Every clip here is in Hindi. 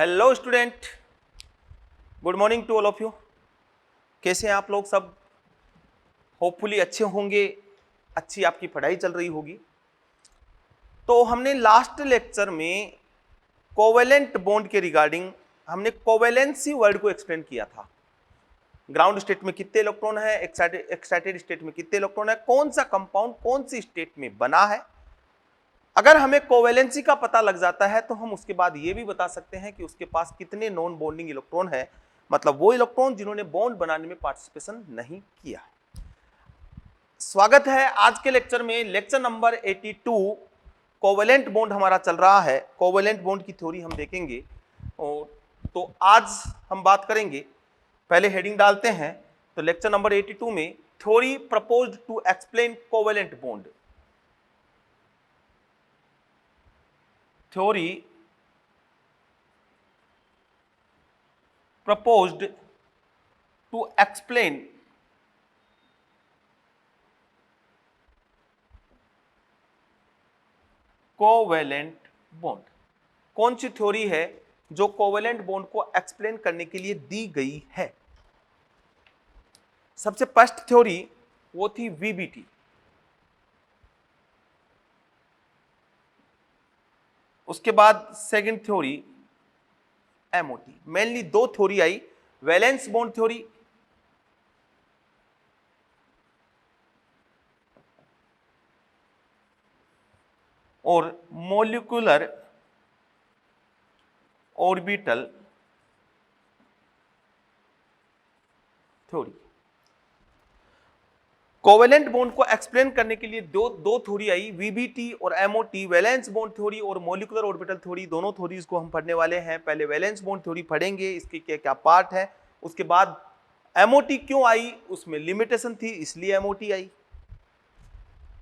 Hello student, good morning to all of you. कैसे हैं आप लोग सब? होपफुली अच्छे होंगे, अच्छी आपकी पढ़ाई चल रही होगी। तो हमने लास्ट लेक्चर में कोवेलेंट बॉन्ड के रिगार्डिंग हमने कोवेलेंसी वर्ड को एक्सप्लेन किया था। ग्राउंड स्टेट में कितने इलेक्ट्रॉन है, एक्साइटेड स्टेट में कितने इलेक्ट्रॉन है, कौन सा कंपाउंड कौन सी स्टेट में बना है। अगर हमें कोवेलेंसी का पता लग जाता है तो हम उसके बाद ये भी बता सकते हैं कि उसके पास कितने नॉन बॉन्डिंग इलेक्ट्रॉन है, मतलब वो इलेक्ट्रॉन जिन्होंने बॉन्ड बनाने में पार्टिसिपेशन नहीं किया। स्वागत है आज के लेक्चर में, लेक्चर नंबर 82। कोवेलेंट बॉन्ड हमारा चल रहा है, कोवेलेंट बॉन्ड की थ्योरी हम देखेंगे। और तो आज हम बात करेंगे, पहले हेडिंग डालते हैं। तो लेक्चर नंबर 82 में theory proposed to explain covalent bond, theory proposed to explain covalent bond. कौन सी थ्योरी है जो कोवेलेंट बॉन्ड को एक्सप्लेन करने के लिए दी गई है? सबसे फर्स्ट थ्योरी वो थी वीबीटी। उसके बाद सेकंड थ्योरी एमओटी। मेनली दो थ्योरी आई, वैलेंस बॉन्ड थ्योरी और molecular orbital theory. Covalent bond को एक्सप्लेन करने के लिए दो थ्योरी आई, वीबीटी और एमओटी। वैलेंस बॉन्ड थ्योरी और मॉलिक्यूलर ऑर्बिटल थ्योरी, दोनों थ्योरीज को हम पढ़ने वाले हैं। पहले वैलेंस बॉन्ड थ्योरी पढ़ेंगे, इसके क्या क्या पार्ट है। उसके बाद एमओटी क्यों आई, उसमें लिमिटेशन थी इसलिए एमओटी आई।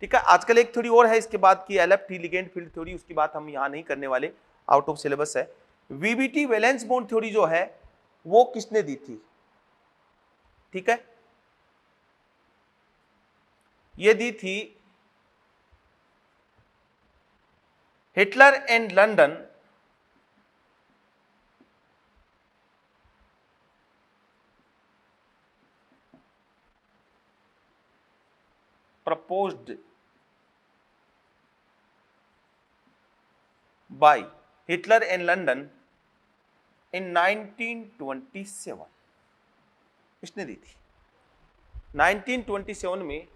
ठीक है, आजकल एक थ्योरी और है इसके बाद की, एलएफटी लिगेंड फील्ड थ्योरी। उसकी बात हम यहां नहीं करने वाले, आउट ऑफ सिलेबस है। वीबीटी वैलेंस बॉन्ड थ्योरी जो है वो किसने दी थी? ठीक है, ये दी थी Hitler and London proposed by Hitler and London in 1927। इसने दी थी 1927 में,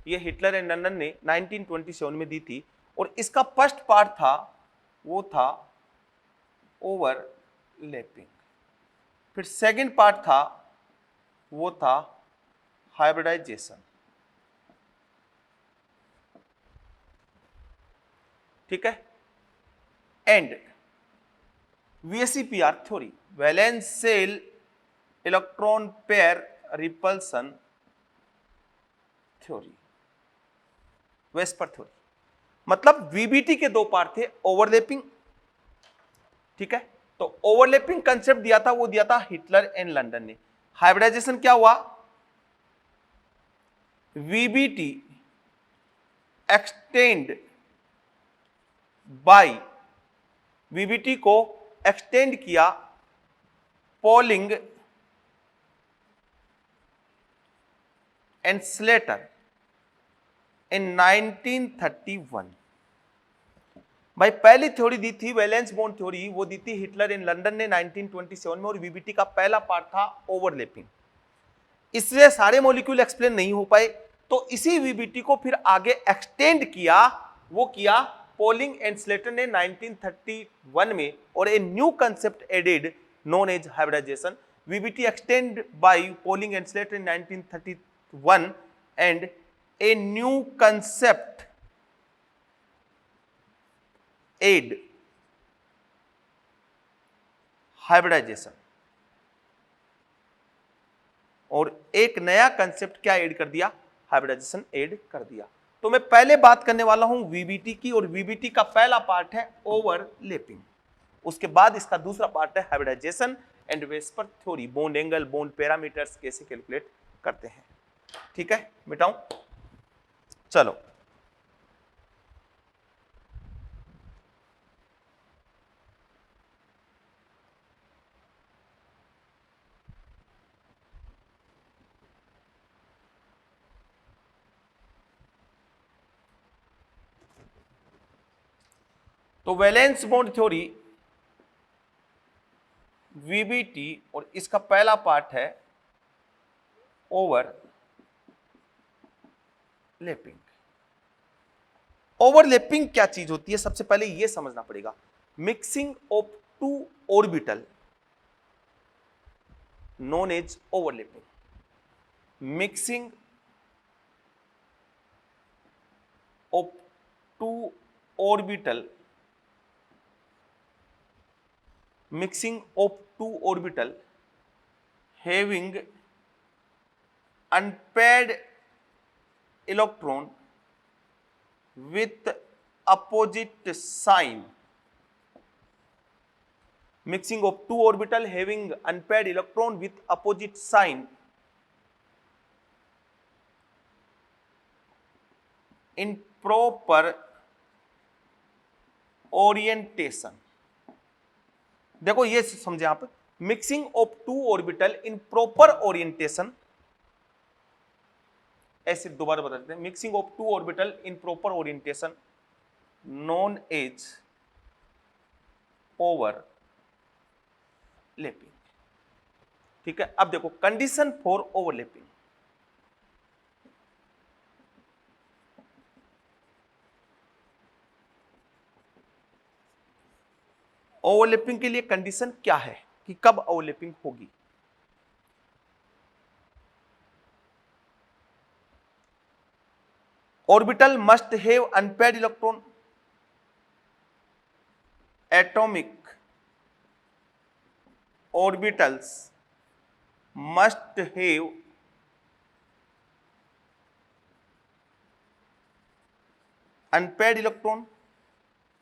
ये हिटलर एंड लंदन ने 1927 में दी थी। और इसका फर्स्ट पार्ट था वो था ओवरलैपिंग, फिर सेकंड पार्ट था वो था हाइब्रिडाइजेशन। ठीक है, and VSEPR theory, valence shell electron pair repulsion theory, vesper theory. मतलब वीबीटी के दो पार्ट थे, ओवरलैपिंग। ठीक है, तो ओवरलैपिंग कंसेप्ट दिया था, वो दिया था हिटलर एंड लंदन ने। हाइब्रिडाइजेशन क्या हुआ? वीबीटी एक्सटेंड बाय, वीबीटी को एक्सटेंड किया पॉलिंग एंड स्लेटर इन 1931। भाई पहली थ्योरी दी थी वैलेंस बॉन्ड थ्योरी, वो दी थी हिटलर इन लंदन ने 1927 में, और वीबीटी का पहला पार्ट था ओवरलैपिंग। इसलिए सारे मॉलिक्यूल एक्सप्लेन नहीं हो पाए, तो इसी वीबीटी को फिर आगे एक्सटेंड किया, वो किया पॉलिंग एंड स्लेटर ने 1931 में, और a new concept added known as hybridization. VBT extend by Pauling and Slater in 1931 and a new concept add hybridization. और एक नया कंसेप्ट क्या ऐड कर दिया? हाइब्रिडाइजेशन ऐड कर दिया। तो मैं पहले बात करने वाला हूं वीबीटी की, और वीबीटी का पहला पार्ट है ओवरलैपिंग। उसके बाद इसका दूसरा पार्ट है hybridization and VSEPR theory, bond angle, bond parameters कैसे कैलकुलेट करते हैं। ठीक है, मिटाऊं? चलो, तो वैलेंस बॉन्ड थ्योरी वीबीटी, और इसका पहला पार्ट है ओवरलैपिंग। ओवरलैपिंग क्या चीज होती है, सबसे पहले यह समझना पड़ेगा। Mixing of two orbital known as overlapping. Mixing of two orbital, mixing of two orbital having unpaired electron with opposite sign. Mixing of two orbital having unpaired electron with opposite sign in proper orientation. देखो ये समझे आप, mixing of two orbital in proper orientation, ऐसे दोबारा बता देते हैं, mixing of two orbital in proper orientation known as overlapping. ठीक है, अब देखो कंडीशन फॉर ओवरलैपिंग। ओवरलैपिंग के लिए कंडीशन क्या है कि कब ओवरलैपिंग होगी? Orbital must have unpaired electron, atomic orbitals must have unpaired electron,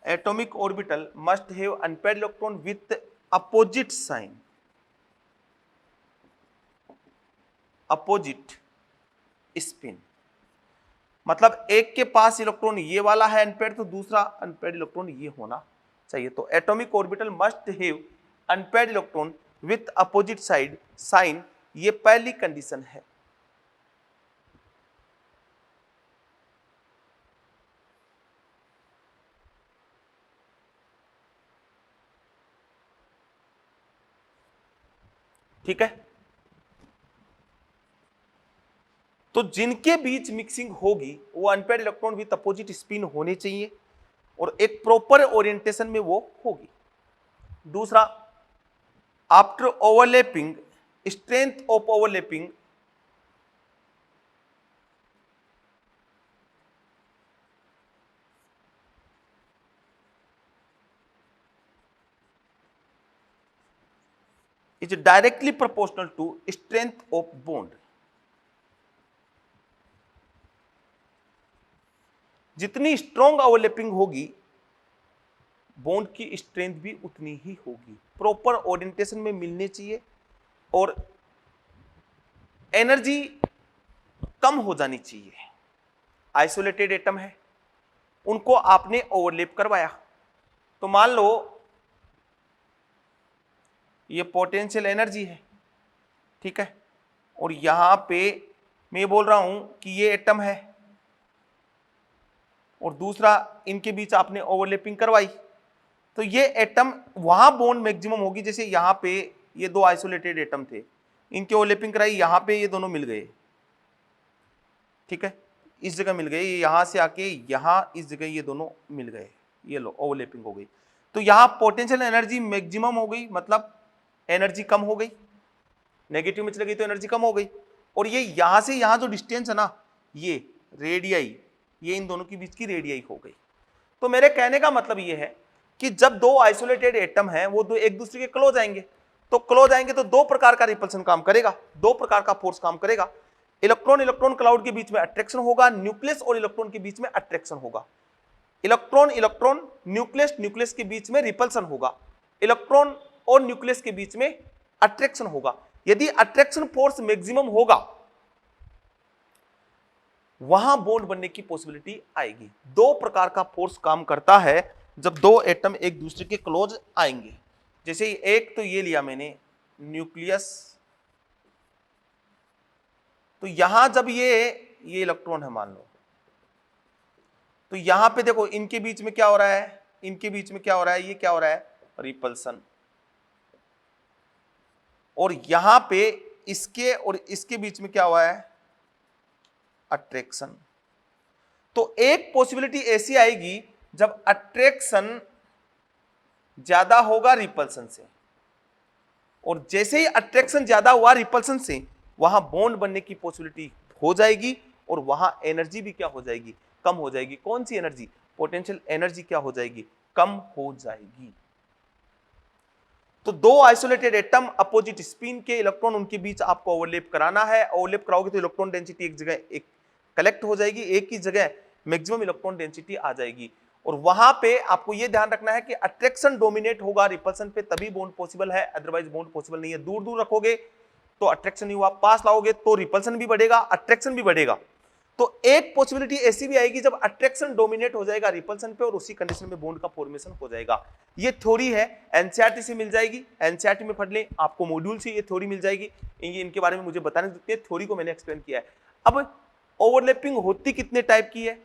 atomic orbital must have unpaired electron with opposite sign, opposite spin। मतलब एक के पास इलेक्ट्रॉन ये वाला है अनपेयर्ड, तो दूसरा अनपेयर्ड इलेक्ट्रॉन ये होना चाहिए। तो atomic orbital must have unpaired electron with opposite side sign, ये पहली कंडीशन है। ठीक है, तो जिनके बीच मिक्सिंग होगी वो unpaired electron with opposite spin होने चाहिए और एक प्रॉपर ओरिएंटेशन में वो होगी। दूसरा, after overlapping strength of overlapping is directly proportional to strength of bond। जितनी स्ट्रॉन्ग ओवरलैपिंग होगी बॉन्ड की स्ट्रेंथ भी उतनी ही होगी। प्रॉपर ओरिएंटेशन में मिलने चाहिए और एनर्जी कम हो जानी चाहिए। आइसोलेटेड एटम है, उनको आपने ओवरलैप करवाया, तो मान लो ये पोटेंशियल एनर्जी है, ठीक है, और यहां पे मैं बोल रहा हूं कि ये एटम है और दूसरा इनके बीच आपने ओवरलैपिंग करवाई, तो ये एटम वहां बॉन्ड मैक्सिमम होगी। जैसे यहां पे ये दो आइसोलेटेड एटम थे, इनके ओवरलैपिंग कराई, यहां पे ये दोनों मिल गए, ठीक है, इस जगह मिल गए, यहां से आके यहां इस जगह ये दोनों मिल गए, ये लो ओवरलैपिंग हो गई। तो यहां पोटेंशियल एनर्जी मैक्सिमम हो गई, मतलब एनर्जी कम हो गई, नेगेटिव में चली गई तो एनर्जी कम हो गई। और ये यहां से यहां जो डिस्टेंस है ना, ये रेडियाई, ये इन दोनों के बीच की रेडियाई हो गई। तो मेरे कहने का मतलब ये है कि जब दो आइसोलेटेड एटम हैं वो दो एक दूसरे के क्लोज आएंगे, तो क्लोज आएंगे तो दो प्रकार का रिपल्सन काम करेगा, दो प्रकार का फोर्स काम करेगा। इलेक्ट्रॉन इलेक्ट्रॉन क्लाउड के बीच में अट्रैक्शन होगा, न्यूक्लियस और इलेक्ट्रॉन के बीच में अट्रैक्शन होगा। इलेक्ट्रॉन इलेक्ट्रॉन न्यूक्लियस न्यूक्लियस के बीच में रिपल्सन होगा, इलेक्ट्रॉन और न्यूक्लियस के बीच में अट्रैक्शन होगा। यदि अट्रैक्शन फोर्स मैक्सिमम होगा वहां बॉन्ड बनने की पॉसिबिलिटी आएगी। दो प्रकार का फोर्स काम करता है जब दो एटम एक दूसरे के क्लोज आएंगे। जैसे एक तो ये लिया मैंने न्यूक्लियस, तो यहां जब ये इलेक्ट्रॉन है मान लो, तो यहां पे देखो इनके बीच में क्या हो रहा है, इनके बीच में क्या हो रहा है, ये क्या हो रहा है, रिपल्सन। और यहां पे इसके और इसके बीच में क्या हुआ है, अट्रैक्शन। तो एक पॉसिबिलिटी ऐसी आएगी जब अट्रैक्शन ज्यादा होगा रिपल्सन से, और जैसे ही अट्रैक्शन ज्यादा हुआ रिपल्सन से, वहां बॉन्ड बनने की पॉसिबिलिटी हो जाएगी, और वहां एनर्जी भी क्या हो जाएगी, कम हो जाएगी। कौन सी एनर्जी, पोटेंशियल एनर्जी क्या हो जाएगी, कम हो जाएगी। तो दो आइसोलेटेड एटम अपोजिट स्पिन के इलेक्ट्रॉन, उनके बीच आपको ओवरलैप कराना है। ओवरलैप कराओगे तो इलेक्ट्रॉन डेंसिटी एक जगह एक कलेक्ट हो जाएगी, एक ही जगह मैक्सिमम इलेक्ट्रॉन डेंसिटी आ जाएगी। और वहां पे आपको यह ध्यान रखना है कि अट्रैक्शन डोमिनेट होगा रिपल्सन पे, तभी बॉन्ड पॉसिबल है, अदरवाइज बॉन्ड पॉसिबल नहीं है। दूर दूर रखोगे तो अट्रैक्शन नहीं हुआ, पास लाओगे तो रिपल्सन भी बढ़ेगा, अट्रैक्शन भी बढ़ेगा। तो एक पॉसिबिलिटी ऐसी भी आएगी जब अट्रैक्शन डोमिनेट हो जाएगा रिपल्सन पे, और उसी कंडीशन में बॉन्ड का फॉर्मेशन हो जाएगा। ये थ्योरी है, एनसीईआरटी से मिल जाएगी, एनसीईआरटी में पढ़ लें, आपको मॉड्यूल से ये थ्योरी मिल जाएगी। इनके बारे में मुझे बताने देते हैं, थ्योरी को मैंने एक्सप्लेन किया है। अब ओवरलैपिंग होती कितने टाइप की है,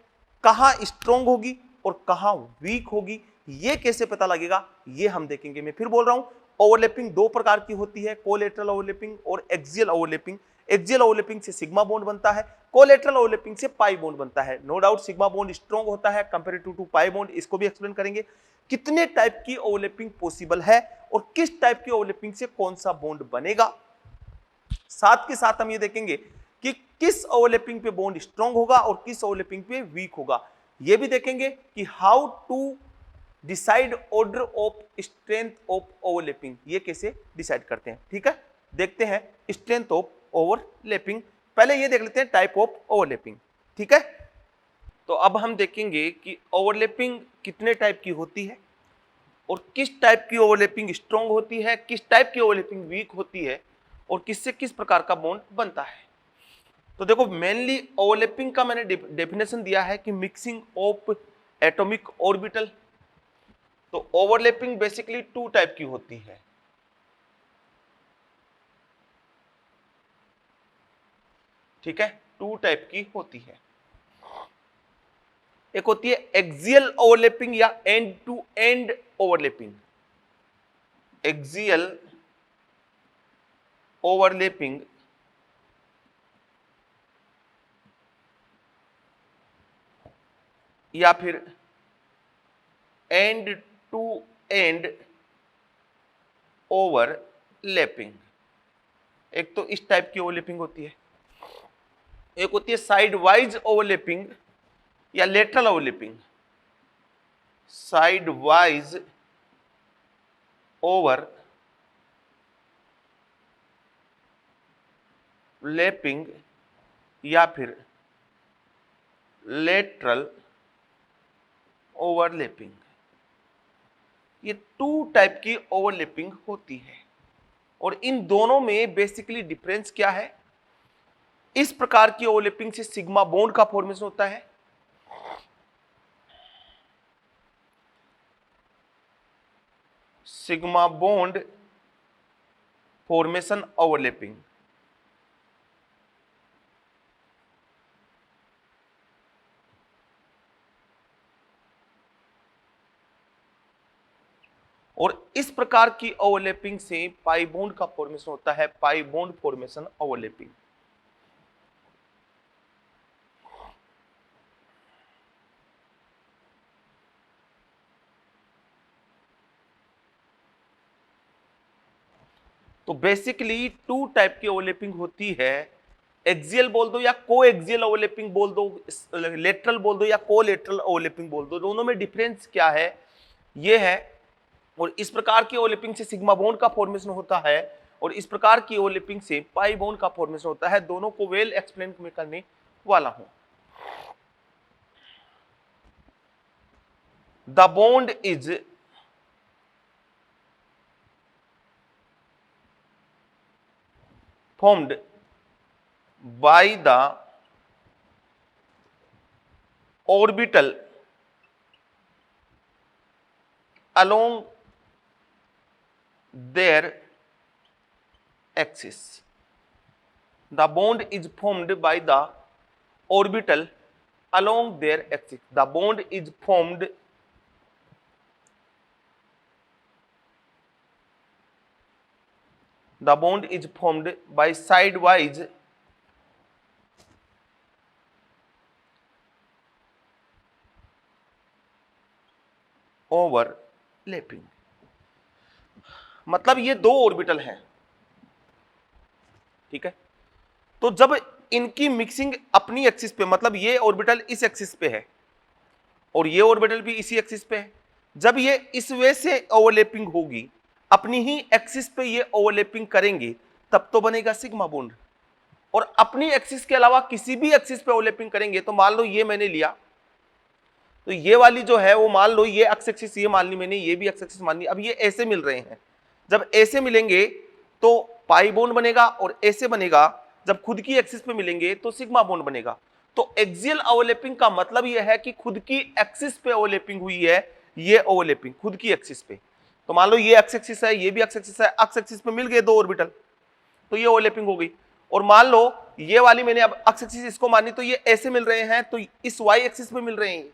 कहां स्ट्रॉन्ग होगी और कहां वीक होगी, ये कैसे पता लगेगा, ये हम देखेंगे। मैं फिर बोल रहा हूं, ओवरलैपिंग दो प्रकार की होती है, कोलेटरल ओवरलैपिंग और एक्सियल ओवरलैपिंग। एक्सियल ओवरलैपिंग से सिग्मा बॉन्ड बनता है, कोलेटरल ओवरलैपिंग से पाई बॉन्ड बनता है। No doubt sigma bond strong होता है कंपैरेटिव टू पाई बॉन्ड, इसको भी एक्सप्लेन करेंगे। कितने टाइप की ओवरलैपिंग पॉसिबल है और किस टाइप की ओवरलैपिंग से कौन सा बॉन्ड बनेगा, साथ के साथ हम ये देखेंगे कि किस ओवरलैपिंग पे बॉन्ड स्ट्रॉन्ग होगा और किस ओवरलैपिंग पे वीक होगा। ये भी देखेंगे कि how to decide order of strength of overlapping, ये कैसे डिसाइड करते हैं। ठीक है, देखते हैं स्ट्रेंथ ऑफ ओवरलैपिंग। पहले ये देख लेते हैं टाइप ऑफ ओवरलैपिंग। ठीक है, तो अब हम देखेंगे कि ओवरलैपिंग कितने टाइप की होती है और किस टाइप की ओवरलैपिंग स्ट्रॉन्ग होती है, किस टाइप की ओवरलैपिंग वीक होती है, और किससे किस प्रकार का बॉन्ड बनता है। तो देखो, मेनली ओवरलैपिंग का मैंने डेफिनेशन दिया है कि मिक्सिंग ऑफ एटॉमिक ऑर्बिटल। तो ओवरलैपिंग बेसिकली टू टाइप की होती है। ठीक है, टू टाइप की होती है। एक होती है एक्सियल ओवरलैपिंग या end to end overlapping. Axial overlapping या फिर एंड टू एंड ओवरलैपिंग। एक तो इस टाइप की ओवरलैपिंग होती है, एक होती है साइड वाइज ओवरलैपिंग या lateral overlapping. Side wise overlapping या फिर लेटरल ओवरलैपिंग, ये टू टाइप की ओवरलैपिंग होती है। और इन दोनों में बेसिकली डिफरेंस क्या है, इस प्रकार की ओवरलैपिंग से सिग्मा बॉन्ड का फॉर्मेशन होता है, सिग्मा बॉन्ड फॉर्मेशन ओवरलैपिंग। और इस प्रकार की ओवरलैपिंग से पाई बॉन्ड का फॉर्मेशन होता है, पाई बॉन्ड फॉर्मेशन ओवरलैपिंग। तो बेसिकली टू टाइप की ओवरलैपिंग होती है, एक्सियल बोल दो या को एक्सियल ओवरलैपिंग बोल दो, लेटरल बोल दो या को लेटरल ओवरलैपिंग बोल दो, दोनों में डिफरेंस क्या है ये है। और इस प्रकार की ओवरलैपिंग से सिग्मा बॉन्ड का फॉर्मेशन होता है और इस प्रकार की ओवरलैपिंग से पाई बॉन्ड का फॉर्मेशन होता है। दोनों को वेल एक्सप्लेन मैं करने वाला हूं। The bond is formed by the orbital along their axis. The bond is formed by the orbital along their axis. The bond is formed the bond is formed by sidewise overlapping। मतलब ये दो ऑर्बिटल हैं, ठीक है। तो जब इनकी मिक्सिंग अपनी एक्सिस पे, मतलब ये ऑर्बिटल इस एक्सिस पे है और ये ऑर्बिटल भी इसी एक्सिस पे है, जब ये इस वे से ओवरलैपिंग होगी, अपनी ही एक्सिस पे ये ओवरलैपिंग करेंगे, तब तो बनेगा सिग्मा बॉन्ड। और अपनी एक्सिस के अलावा किसी भी एक्सिस पे ओवरलैपिंग करेंगे, तो मान लो ये मैंने लिया, तो ये वाली जो है वो मान लो ये एक्स एक्सिस ये मान ली मैंने, ये भी एक्स एक्सिस मान ली। अब ये ऐसे मिल रहे हैं, जब ऐसे मिलेंगे तो पाई बॉन्ड बनेगा, और ऐसे बनेगा, जब खुद की एक्सिस पे मिलेंगे तो सिग्मा बॉन्ड बनेगा। तो एक्सियल ओवरलैपिंग का मतलब यह है कि खुद की एक्सिस पे ओवरलैपिंग हुई है, ये ओवरलैपिंग खुद की एक्सिस पे। तो मान लो ये एक्स एक्सिस है, ये भी एक्स एक्सिस है, एक्स एक्सिस पे मिल गए दो ऑर्बिटल, तो ये ओवरलैपिंग हो गई। और मान लो ये वाली मैंने अब एक्स एक्सिस इसको मानी, तो ये ऐसे मिल रहे हैं, तो इस वाई एक्सिस पे मिल रहे हैं।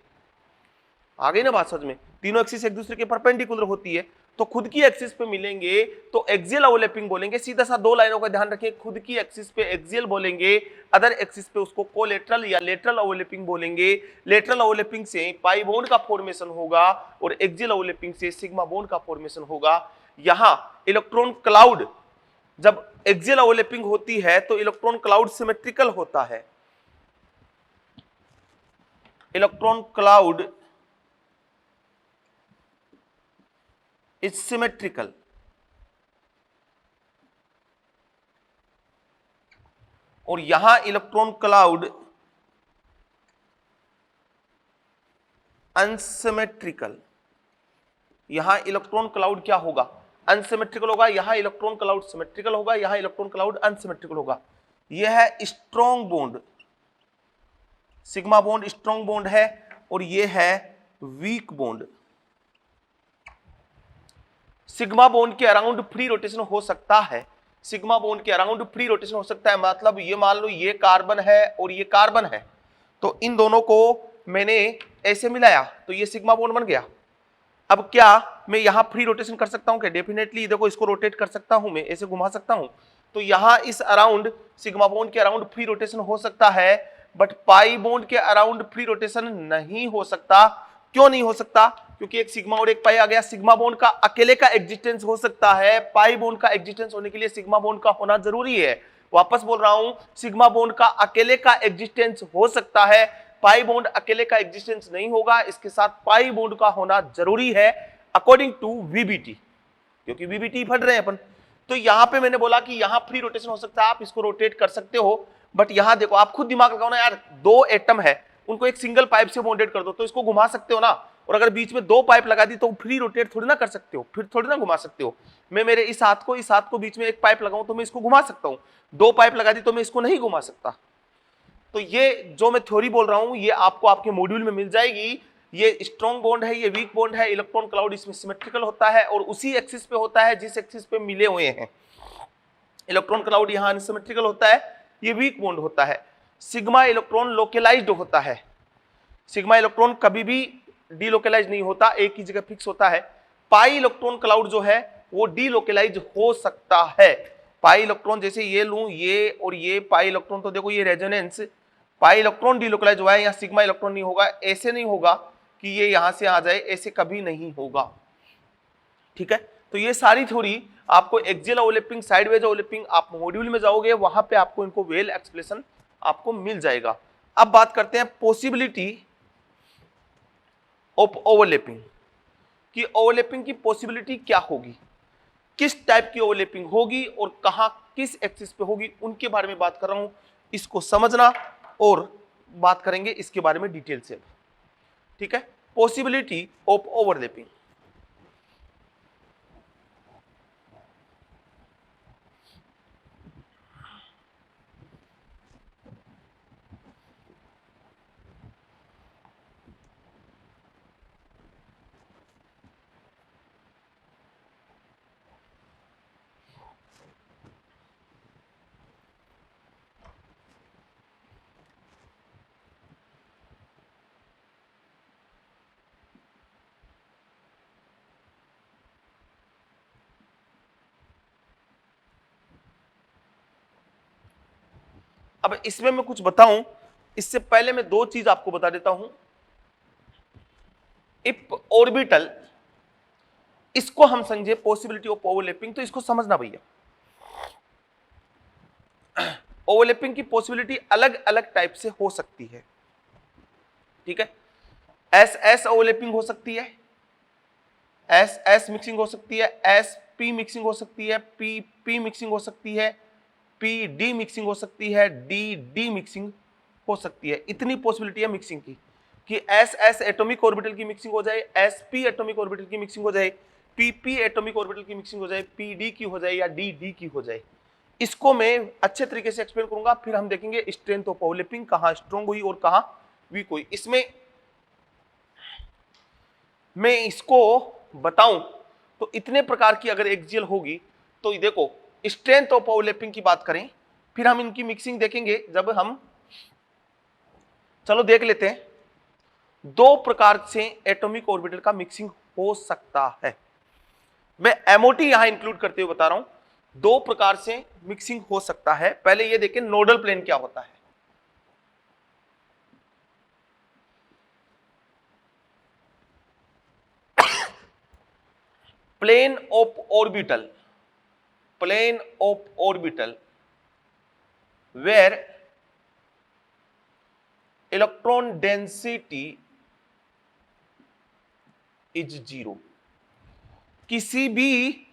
आ गई ना बात समझ में? तीनों एक्सिस एक दूसरे के परपेंडिकुलर होती है, तो खुद की एक्सिस पे मिलेंगे तो एक्सियल ओवरलैपिंग बोलेंगे। सीधा सा दो लाइनों का ध्यान रखिए, खुद की एक्सिस पे एक्सियल बोलेंगे, अदर एक्सिस पे उसको कोलेटरल या लेटरल ओवरलैपिंग बोलेंगे। लेटरल ओवरलैपिंग से पाई बॉन्ड का फॉर्मेशन होगा और एक्सियल ओवरलैपिंग से सिग्मा बॉन्ड का फॉर्मेशन होगा। यहां इलेक्ट्रॉन क्लाउड, जब एक्सियल ओवरलैपिंग होती है तो इलेक्ट्रॉन क्लाउड सिमेट्रिकल होता है। Electron cloud is symmetrical. और यहां इलेक्ट्रॉन क्लाउड अनसिमेट्रिकल। यहां इलेक्ट्रॉन क्लाउड क्या होगा? अनसिमेट्रिकल होगा। यहां इलेक्ट्रॉन क्लाउड सिमेट्रिकल होगा, यहां इलेक्ट्रॉन क्लाउड अनसिमेट्रिकल होगा। यह है strong bond, sigma bond strong bond है, और यह है वीक बॉन्ड। सिग्मा बॉन्ड के अराउंड फ्री रोटेशन हो सकता है, सिग्मा बॉन्ड के अराउंड फ्री रोटेशन हो सकता है। मतलब ये मान लो ये कार्बन है और ये कार्बन है, तो इन दोनों को मैंने ऐसे मिलाया तो ये सिग्मा बॉन्ड बन गया। अब क्या मैं यहां फ्री रोटेशन कर सकता हूं क्या? डेफिनेटली। देखो इसको रोटेट कर सकता हूं, मैं ऐसे घुमा सकता हूं, तो यहां इस अराउंड सिग्मा बॉन्ड के अराउंड फ्री रोटेशन हो सकता है, बट पाई बॉन्ड के अराउंड फ्री रोटेशन नहीं हो सकता। क्यों नहीं हो सकता? क्योंकि एक सिग्मा और एक पाई आ गया। सिग्मा बॉन्ड का अकेले का एग्जिस्टेंस हो सकता है, पाई बॉन्ड का एग्जिस्टेंस होने के लिए सिग्मा बॉन्ड का होना जरूरी है। वापस बोल रहा हूं, सिग्मा बॉन्ड का अकेले का एग्जिस्टेंस हो सकता है, पाई बॉन्ड अकेले का एग्जिस्टेंस नहीं होगा, इसके साथ पाई बॉन्ड का होना जरूरी है अकॉर्डिंग टू वीबीटी, क्योंकि वीबीटी पढ़ रहे हैं अपन। तो यहां पे मैंने बोला कि यहां फ्री रोटेशन हो सकता है, आप इसको रोटेट कर सकते हो, बट यहां देखो आप खुद दिमाग लगाओ ना यार, दो एटम है उनको एक सिंगल पाइप से बॉन्डेड कर दो, तो इसको घुमा सकते हो ना। और अगर बीच में दो पाइप लगा दी तो फ्री रोटेट थोड़ी ना कर सकते हो, फिर थोड़ी ना घुमा सकते हो। मैं मेरे इस हाथ को बीच में एक पाइप लगाऊं तो मैं इसको घुमा सकता हूं, दो पाइप लगा दी तो मैं इसको नहीं घुमा सकता। तो ये जो मैं थ्योरी बोल रहा हूं ये आपको आपके मॉड्यूल में मिल जाएगी। ये स्ट्रॉन्ग बॉन्ड है, ये वीक बॉन्ड है, इलेक्ट्रॉन क्लाउड इसमें सिमेट्रिकल होता है और उसी एक्सिस पे होता है जिस एक्सिस पे मिले हुए हैं। इलेक्ट्रॉन क्लाउड यहां अनसिमेट्रिकल होता है, ये वीक बॉन्ड होता है। सिग्मा इलेक्ट्रॉन लोकेलाइज्ड होता है, सिग्मा इलेक्ट्रॉन कभी भी डीलोकेलाइज नहीं होता, एक ही जगह फिक्स होता है। पाई इलेक्ट्रॉन क्लाउड जो है वो डीलोकेलाइज हो सकता है। पाई इलेक्ट्रॉन जैसे ये लूं, ये और ये पाई इलेक्ट्रॉन, तो देखो ये रेजोनेंस, पाई इलेक्ट्रॉन डीलोकेलाइज हुआ है, यहाँ सिग्मा इलेक्ट्रॉन नहीं होगा। ऐसे नहीं होगा कि ये यहां से आ जाए, ऐसे कभी नहीं होगा, ठीक है। तो ये सारी थ्योरी आपको एक्सियल ओवरलैपिंग, साइडवेज ओवरलैपिंग, आप मॉड्यूल में जाओगे वहां पे आपको इनको वेल एक्सप्लेनेशन आपको मिल जाएगा। अब बात करते हैं पॉसिबिलिटी ऑफ ओवरलैपिंग, कि ओवरलैपिंग की पॉसिबिलिटी क्या होगी, किस टाइप की ओवरलैपिंग होगी और कहां किस एक्सिस पे होगी, उनके बारे में बात कर रहा हूं। इसको समझना और बात करेंगे इसके बारे में डिटेल से, ठीक है। पॉसिबिलिटी ऑफ ओवरलैपिंग, अब इसमें मैं कुछ बताऊं, इससे पहले मैं दो चीज आपको बता देता हूं। इफ ऑर्बिटल, इसको हम समझे पॉसिबिलिटी ऑफ ओवरलैपिंग, तो इसको समझना भैया। ओवरलैपिंग की पॉसिबिलिटी अलग अलग टाइप से हो सकती है, ठीक है। एस एस ओवरलैपिंग हो सकती है, एस एस मिक्सिंग हो सकती है, एस पी मिक्सिंग हो सकती है, पी पी मिक्सिंग हो सकती है, पी डी मिक्सिंग हो सकती है, डी डी मिक्सिंग हो सकती है। इतनी पॉसिबिलिटी है मिक्सिंग की कि एस एस एटॉमिक ऑर्बिटल की मिक्सिंग हो जाए, एस पी एटॉमिक ऑर्बिटल की मिक्सिंग हो जाए, पी पी एटॉमिक ऑर्बिटल की मिक्सिंग हो जाए, पी डी की हो जाए या डी डी की हो जाए। इसको मैं अच्छे तरीके से एक्सप्लेन करूंगा, फिर हम देखेंगे स्ट्रेंथ ऑफ ओवरलैपिंग कहां स्ट्रॉन्ग हुई और कहां वीक हुई। इसमें मैं इसको बताऊं तो इतने प्रकार की अगर एक्सियल होगी तो देखो, स्ट्रेंथ ऑफ ओवरलैपिंग की बात करें, फिर हम इनकी मिक्सिंग देखेंगे जब हम, चलो देख लेते हैं। दो प्रकार से एटॉमिक ऑर्बिटल का मिक्सिंग हो सकता है, मैं एमओटी यहां इंक्लूड करते हुए बता रहा हूं। दो प्रकार से मिक्सिंग हो सकता है। पहले ये देखें नोडल प्लेन क्या होता है। Plane of orbital, plane of orbital where electron density is zero। किसी भी,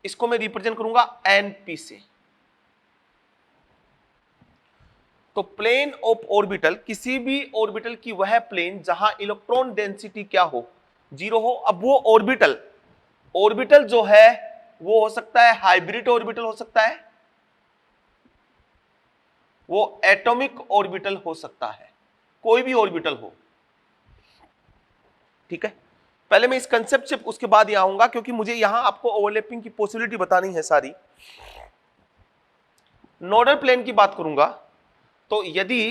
इसको मैं रिप्रेजेंट करूंगा एनपी से। तो प्लेन ऑफ ऑर्बिटल, किसी भी ऑर्बिटल की वह प्लेन जहां इलेक्ट्रॉन डेंसिटी क्या हो, जीरो हो। अब वो ऑर्बिटल, ऑर्बिटल जो है वो हो सकता है हाइब्रिड ऑर्बिटल हो सकता है, वो एटॉमिक ऑर्बिटल हो सकता है, कोई भी ऑर्बिटल हो, ठीक है। पहले मैं इस कंसेप्ट से उसके बाद यहां आऊंगा, क्योंकि मुझे यहां आपको ओवरलैपिंग की पॉसिबिलिटी बतानी है सारी। नोडल प्लेन की बात करूंगा तो यदि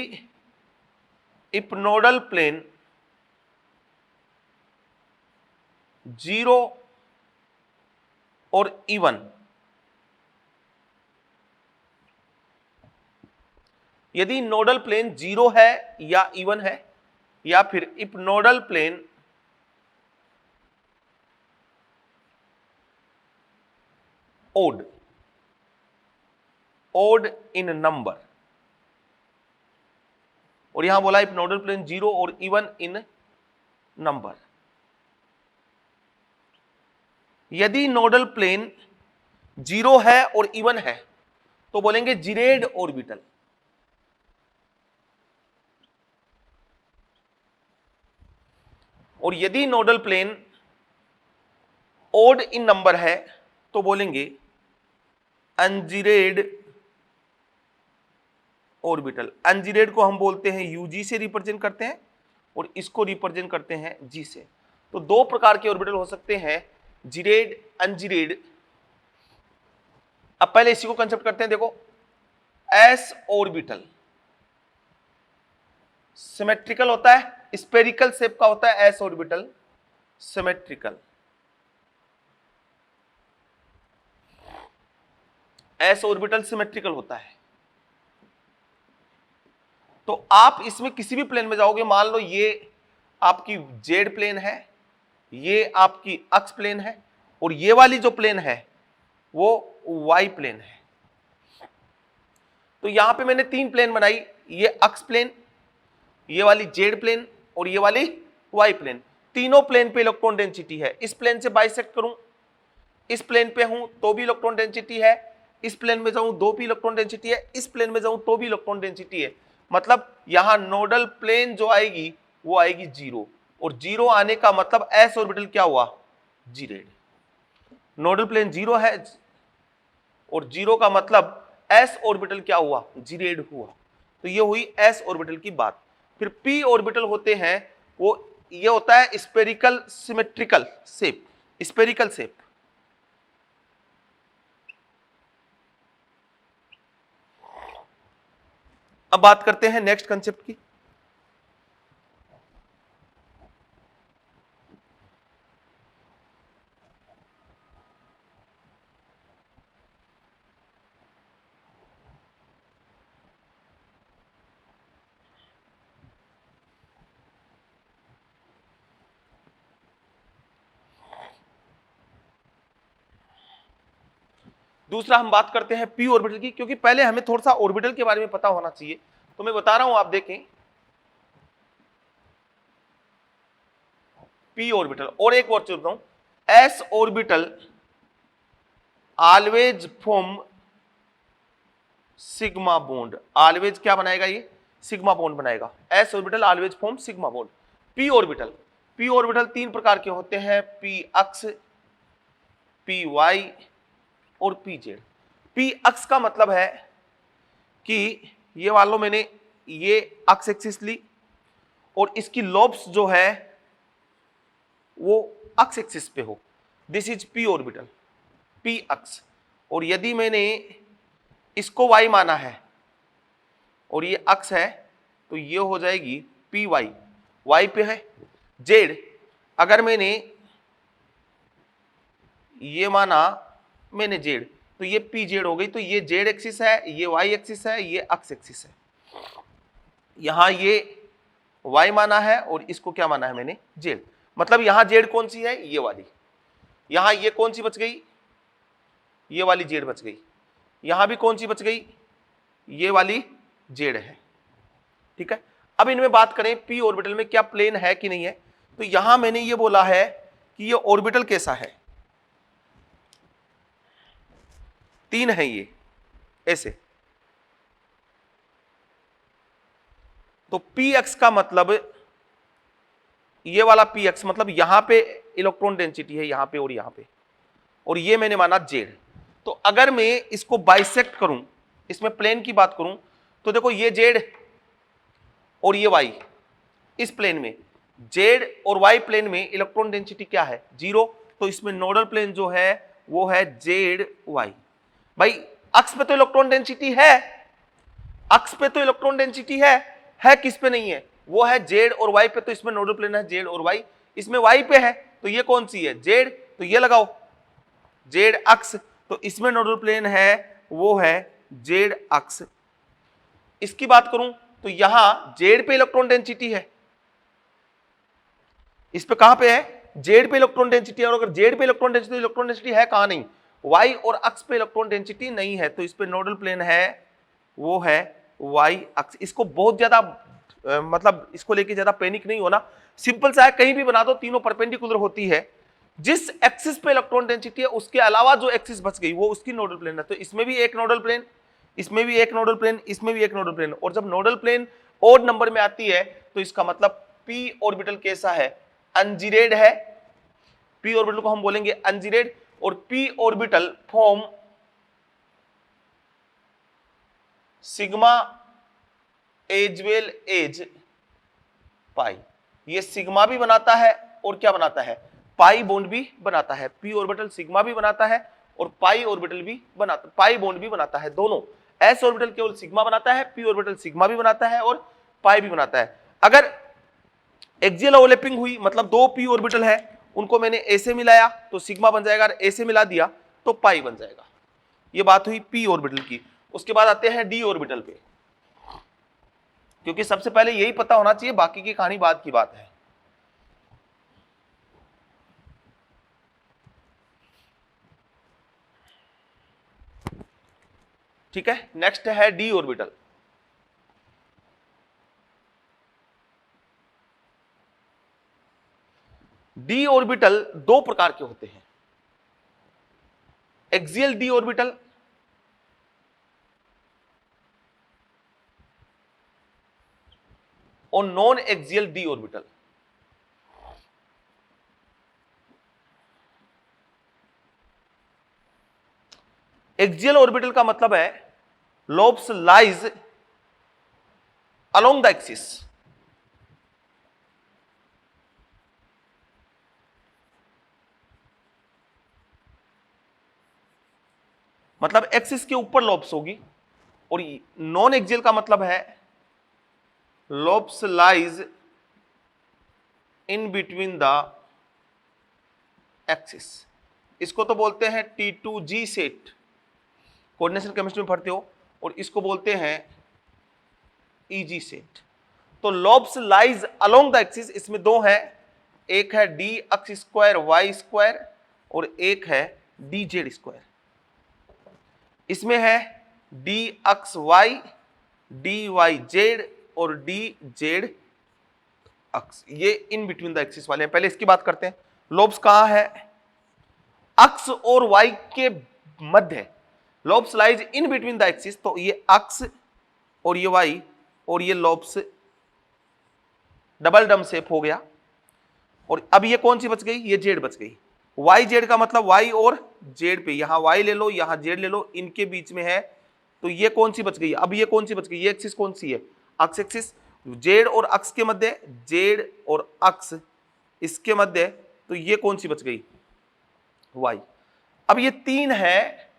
इफ नोडल प्लेन जीरो और इवन, यदि नोडल प्लेन जीरो है या इवन है, या फिर if nodal plane odd, odd in number, और यहां बोला इफ नोडल प्लेन जीरो और इवन इन नंबर। यदि नोडल प्लेन जीरो है और इवन है तो बोलेंगे जिरेड ऑर्बिटल। और यदि nodal plane odd in number है तो बोलेंगे अनजिरेड ऑर्बिटल। अनजिरेड को हम बोलते हैं यूजी से रिप्रेजेंट करते हैं, और इसको रिप्रेजेंट करते हैं जी से। तो दो प्रकार के ऑर्बिटल हो सकते हैं, जिरेड अनजिरेड। अब पहले इसी को कंसेप्ट करते हैं, देखो एस ऑर्बिटल सिमेट्रिकल होता है, स्पेरिकल शेप का होता है S orbital, symmetrical. S orbital symmetrical होता है। तो आप इसमें किसी भी प्लेन में जाओगे, मान लो ये आपकी जेड प्लेन है, ये आपकी अक्ष प्लेन है, और ये वाली जो प्लेन है वो वाई प्लेन है। तो यहां पे मैंने तीन प्लेन बनाई, ये अक्ष प्लेन, ये वाली जेड प्लेन और ये वाली वाई प्लेन। तीनों प्लेन पे इलेक्ट्रॉन डेंसिटी है। इस प्लेन से बाइसेक्ट करूं, इस प्लेन पे हूं तो भी इलेक्ट्रॉन डेंसिटी है, इस प्लेन में जाऊं तो भी इलेक्ट्रॉन डेंसिटी है, इस प्लेन में जाऊं तो भी इलेक्ट्रॉन डेंसिटी है। मतलब यहां नोडल प्लेन जो आएगी वो आएगी जीरो, और जीरो आने का मतलब एस ऑर्बिटल क्या हुआ, जीरेड। नोडल प्लेन जीरो है और जीरो का मतलब एस ऑर्बिटल क्या हुआ, जीरेड हुआ। तो ये हुई एस ऑर्बिटल की बात। फिर पी ऑर्बिटल होते हैं, वो ये होता है spherical symmetrical shape, spherical shape. अब बात करते हैं नेक्स्ट कंसेप्ट की। दूसरा हम बात करते हैं पी ऑर्बिटल की, क्योंकि पहले हमें थोड़ा सा ऑर्बिटल के बारे में पता होना चाहिए, तो मैं बता रहा हूं, आप देखें पी ऑर्बिटल। और एक और चीज बताऊं, S orbital always form sigma bond. Always क्या बनाएगा, ये सिग्मा बॉन्ड बनाएगा। S orbital always form sigma bond. P orbital, P orbital तीन प्रकार के होते हैं, पी अक्स, पी वाई और पी जेड। पी अक्स का मतलब है कि ये मान लो मैंने ये अक्स एक्सिस ली और इसकी लोब्स जो है वो अक्स एक्सिस पे हो, this is p orbital, p x. और यदि मैंने इसको वाई माना है और ये अक्स है, तो ये हो जाएगी पी वाई, वाई पे है। जेड, अगर मैंने ये माना मैंने जेड, तो ये पी जेड हो गई। तो ये जेड एक्सिस है, ये वाई एक्सिस है, ये अक्स एक्सिस है। यहां ये वाई माना है और इसको क्या माना है मैंने, जेड। मतलब यहां जेड कौन सी है, ये वाली। यहां ये कौन सी बच गई, ये वाली जेड बच गई। यहां भी कौन सी बच गई, ये वाली जेड है। ठीक है, अब इनमें बात करें पी ऑर्बिटल में क्या प्लेन है कि नहीं है। तो यहां मैंने ये बोला है कि ये ऑर्बिटल कैसा है, तीन है ये ऐसे। तो पी एक्स का मतलब, ये वाला पी एक्स मतलब यहां पे इलेक्ट्रॉन डेंसिटी है, यहां पे और यहां पे, और ये मैंने माना जेड। तो अगर मैं इसको बाइसेक्ट करूं, इसमें प्लेन की बात करूं, तो देखो ये जेड और ये वाई, इस प्लेन में जेड और वाई प्लेन में इलेक्ट्रॉन डेंसिटी क्या है, 0। तो इसमें नोडल प्लेन जो है वो है जेड वाई। भाई अक्स पे तो इलेक्ट्रॉन डेंसिटी है, अक्स पे तो इलेक्ट्रॉन डेंसिटी है किस पे नहीं है, वो है जेड और वाई पे। तो इसमें नोडल प्लेन है जेड और वाई, इसमें वाई पे है, तो ये कौन सी है, जेड। तो ये लगाओ जेड अक्स, तो इसमें नोडल प्लेन है वो है जेड अक्स। इसकी बात करूं तो यहां जेड पे इलेक्ट्रॉन डेंसिटी है, इस पे कहां पे है, जेड पे इलेक्ट्रॉन डेंसिटी है। और अगर जेड पे इलेक्ट्रॉन डेंसिटी है कहां, नहीं, वाई और अक्स पे इलेक्ट्रॉन डेंसिटी नहीं है। तो इस पे नोडल प्लेन है वो है वाई अक्स। इसको बहुत ज्यादा मतलब इसको लेके ज्यादा पैनिक नहीं होना, सिंपल सा है, कहीं भी बना दो, तीनों परपेंडिकुलर होती है। जिस एक्सिस पे इलेक्ट्रॉन डेंसिटी है उसके अलावा जो एक्सिस बच गई वो उसकी नोडल प्लेन है। तो इसमें भी एक नोडल प्लेन, इसमें भी एक नोडल प्लेन, इसमें भी एक नोडल प्लेन। और जब नोडल प्लेन ओड नंबर में आती है तो इसका मतलब पी ऑर्बिटल कैसा है, अनजीरेड है। पी ऑर्बिटल को हम बोलेंगे अनजीरेड। और p orbital form sigma as well as pi. ये सिग्मा भी बनाता है और क्या बनाता है, पाई बॉन्ड भी बनाता है। पी ऑर्बिटल सिग्मा भी बनाता है और पाई ऑर्बिटल भी बनाता, पाई बॉन्ड भी बनाता है, दोनों। एस ऑर्बिटल केवल सिग्मा बनाता है, पी ऑर्बिटल सिग्मा भी बनाता है और पाई भी बनाता है। अगर एक्सियल ओवरलैपिंग हुई, मतलब दो पी ऑर्बिटल है, उनको मैंने ए से मिलाया तो सिग्मा बन जाएगा, ए से मिला दिया तो पाई बन जाएगा। ये बात हुई पी ऑर्बिटल की। उसके बाद आते हैं डी ऑर्बिटल पे, क्योंकि सबसे पहले यही पता होना चाहिए, बाकी की कहानी बाद की बात है। ठीक है, नेक्स्ट है डी ऑर्बिटल। डी ऑर्बिटल दो प्रकार के होते हैं, एक्सियल डी ऑर्बिटल और non axial D orbital. Axial orbital का मतलब है lobes lies along the axis, मतलब एक्सिस के ऊपर लोब्स होगी। और नॉन एक्सियल का मतलब है lobes lies in between the axis. इसको तो बोलते हैं T2G सेट, कोऑर्डिनेशन केमिस्ट्री में पढ़ते हो, और इसको बोलते हैं EG सेट। तो lobes lies along the axis, इसमें दो है, एक है d x square y square और एक है डी जेड स्क्वायर। इसमें है d x y, d y z और डी जेड एक्स, ये इन बिटवीन द एक्सिस वाले हैं। पहले इसकी बात करते हैं। लोब्स कहां है? एक्स और वाई के मध्य। Lobes lies in between the axis, तो ये एक्स और ये वाई और ये लोब्स डबल डम शेप हो गया। और अब ये कौन सी बच गई? ये जेड बच गई। वाई जेड का मतलब वाई और जेड पे, यहां वाई ले लो यहां जेड ले लो, इनके बीच में है, तो ये कौन सी बच गई? अब ये कौन सी बच गई? ये एक्सिस कौन सी है? X axis. जेड और अक्स के मध्य, जेड और अक्स इसके मध्य, तो ये कौन सी बच गई? वाई। अब ये तीन है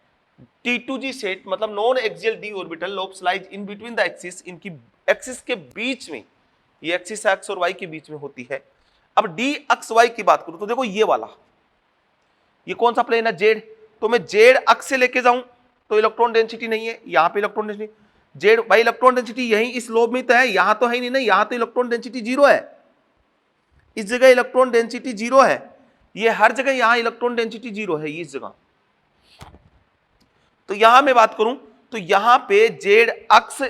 T2G सेट, मतलब non axial D orbital, lobes lies in between the axis, इनकी एक्सिस के बीच में, ये एक्सिस एक्स और वाई के बीच में होती है। अब डी एक्स वाई की बात करूं तो देखो ये वाला, ये कौन सा प्लेन है? जेड। तो मैं जेड अक्स से लेके जाऊं तो इलेक्ट्रॉन डेंसिटी नहीं है, यहां पे इलेक्ट्रॉन डेंसिटी जेड, भाई इलेक्ट्रॉन डेंसिटी यही इस लोब में तो है, यहां तो है नहीं ना, यहां तो इलेक्ट्रॉन डेंसिटी जीरो है, इस जगह इलेक्ट्रॉन डेंसिटी जीरो है, ये हर जगह यहां इलेक्ट्रॉन डेंसिटी जीरो है, इस जगह। तो यहां मैं बात करूं तो यहां पे जेड अक्स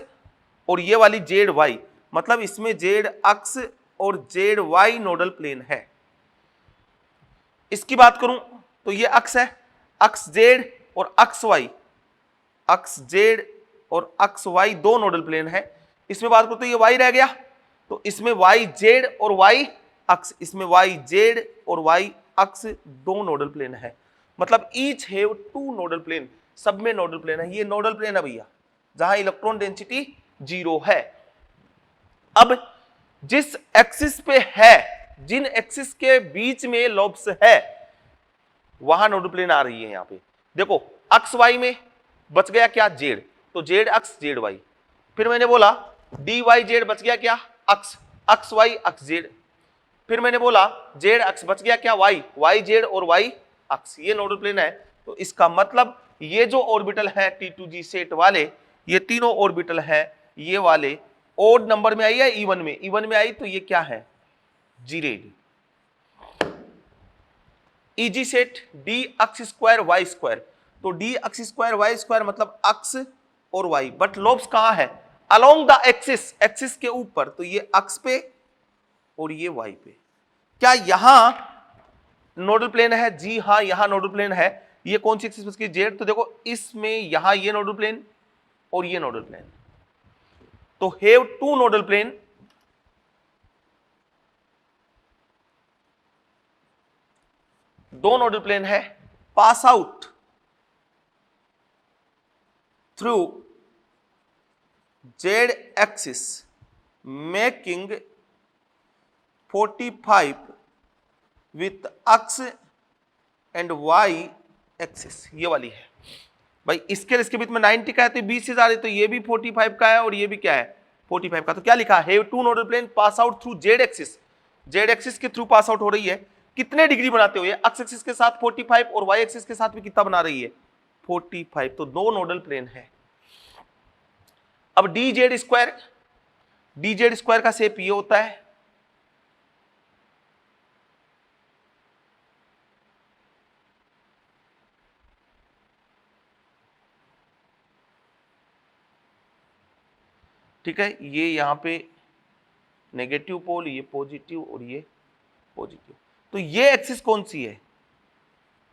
और ये वाली जेड वाई, मतलब इसमें जेड अक्स और जेड वाई नोडल प्लेन है। इसकी बात करूं तो ये अक्स है, अक्स जेड और अक्स वाई, अक्स जेड और अक्स वाई दो नोडल प्लेन है। इसमें बात करूं तो ये वाई रह गया, तो इसमें वाई जेड और वाई अक्स, इसमें वाई जेड और वाई अक्स दो नोडल प्लेन है, मतलब each have two nodal plane, सब में नोडल प्लेन है। ये नोडल प्लेन है भैया जहां इलेक्ट्रॉन डेंसिटी जीरो है। अब जिस एक्सिस पे है, जिन एक्सिस के बीच में लोब्स है, वहां नोडल प्लेन आ रही है। यहां पे देखो अक्स वाई में बच गया क्या? जेड, तो जेड अक्स जेड वाई। फिर मैंने बोला डी वाई जेड बच गया क्या? अक्स, अक्स वाई अक्स जेड। फिर मैंने बोला जेड अक्स बच गया क्या? वाई, वाई जेड और वाई अक्स, ये नोडल प्लेन है। तो इसका मतलब ये जो ऑर्बिटल है T2G सेट वाले, ये तीनों ऑर्बिटल है ये वाले ओड नंबर में आई है इवन में, इवन में आई तो ये क्या है? Geared. Easy set D x square y square, तो D x square y square मतलब अक्स और वाई, बट लोब्स कहां है? अलोंग द एक्सिस, एक्सिस के ऊपर, तो ये अक्स पे और ये वाई पे। क्या यहां नोडल प्लेन है? जी हां, यहां नोडल प्लेन है। ये कौन सी एक्सिस की? जेड। तो देखो इसमें यहां ये नोडल प्लेन और ये नोडल प्लेन, तो हैव टू नोडल प्लेन, दो नोडल प्लेन है, pass out through z axis making 45 with x and y axis, ये वाली है भाई। इसके बीच में 90 का है तो 20 से ज्यादा, तो ये भी 45 का है और ये भी क्या है? 45 का। तो क्या लिखा है? Two nodal plane pass out through z axis, z axis के थ्रू पास आउट हो रही है। कितने डिग्री बनाते हुए? एक्स एक्सिस के साथ 45 और वाई एक्सिस के साथ भी कितना बना रही है? 45। तो दो नोडल प्लेन है। अब D z square, D z square का शेप ये होता है, ठीक है। ये यहां पे नेगेटिव पोल, ये पॉजिटिव और ये पॉजिटिव। तो ये एक्सिस कौन सी है?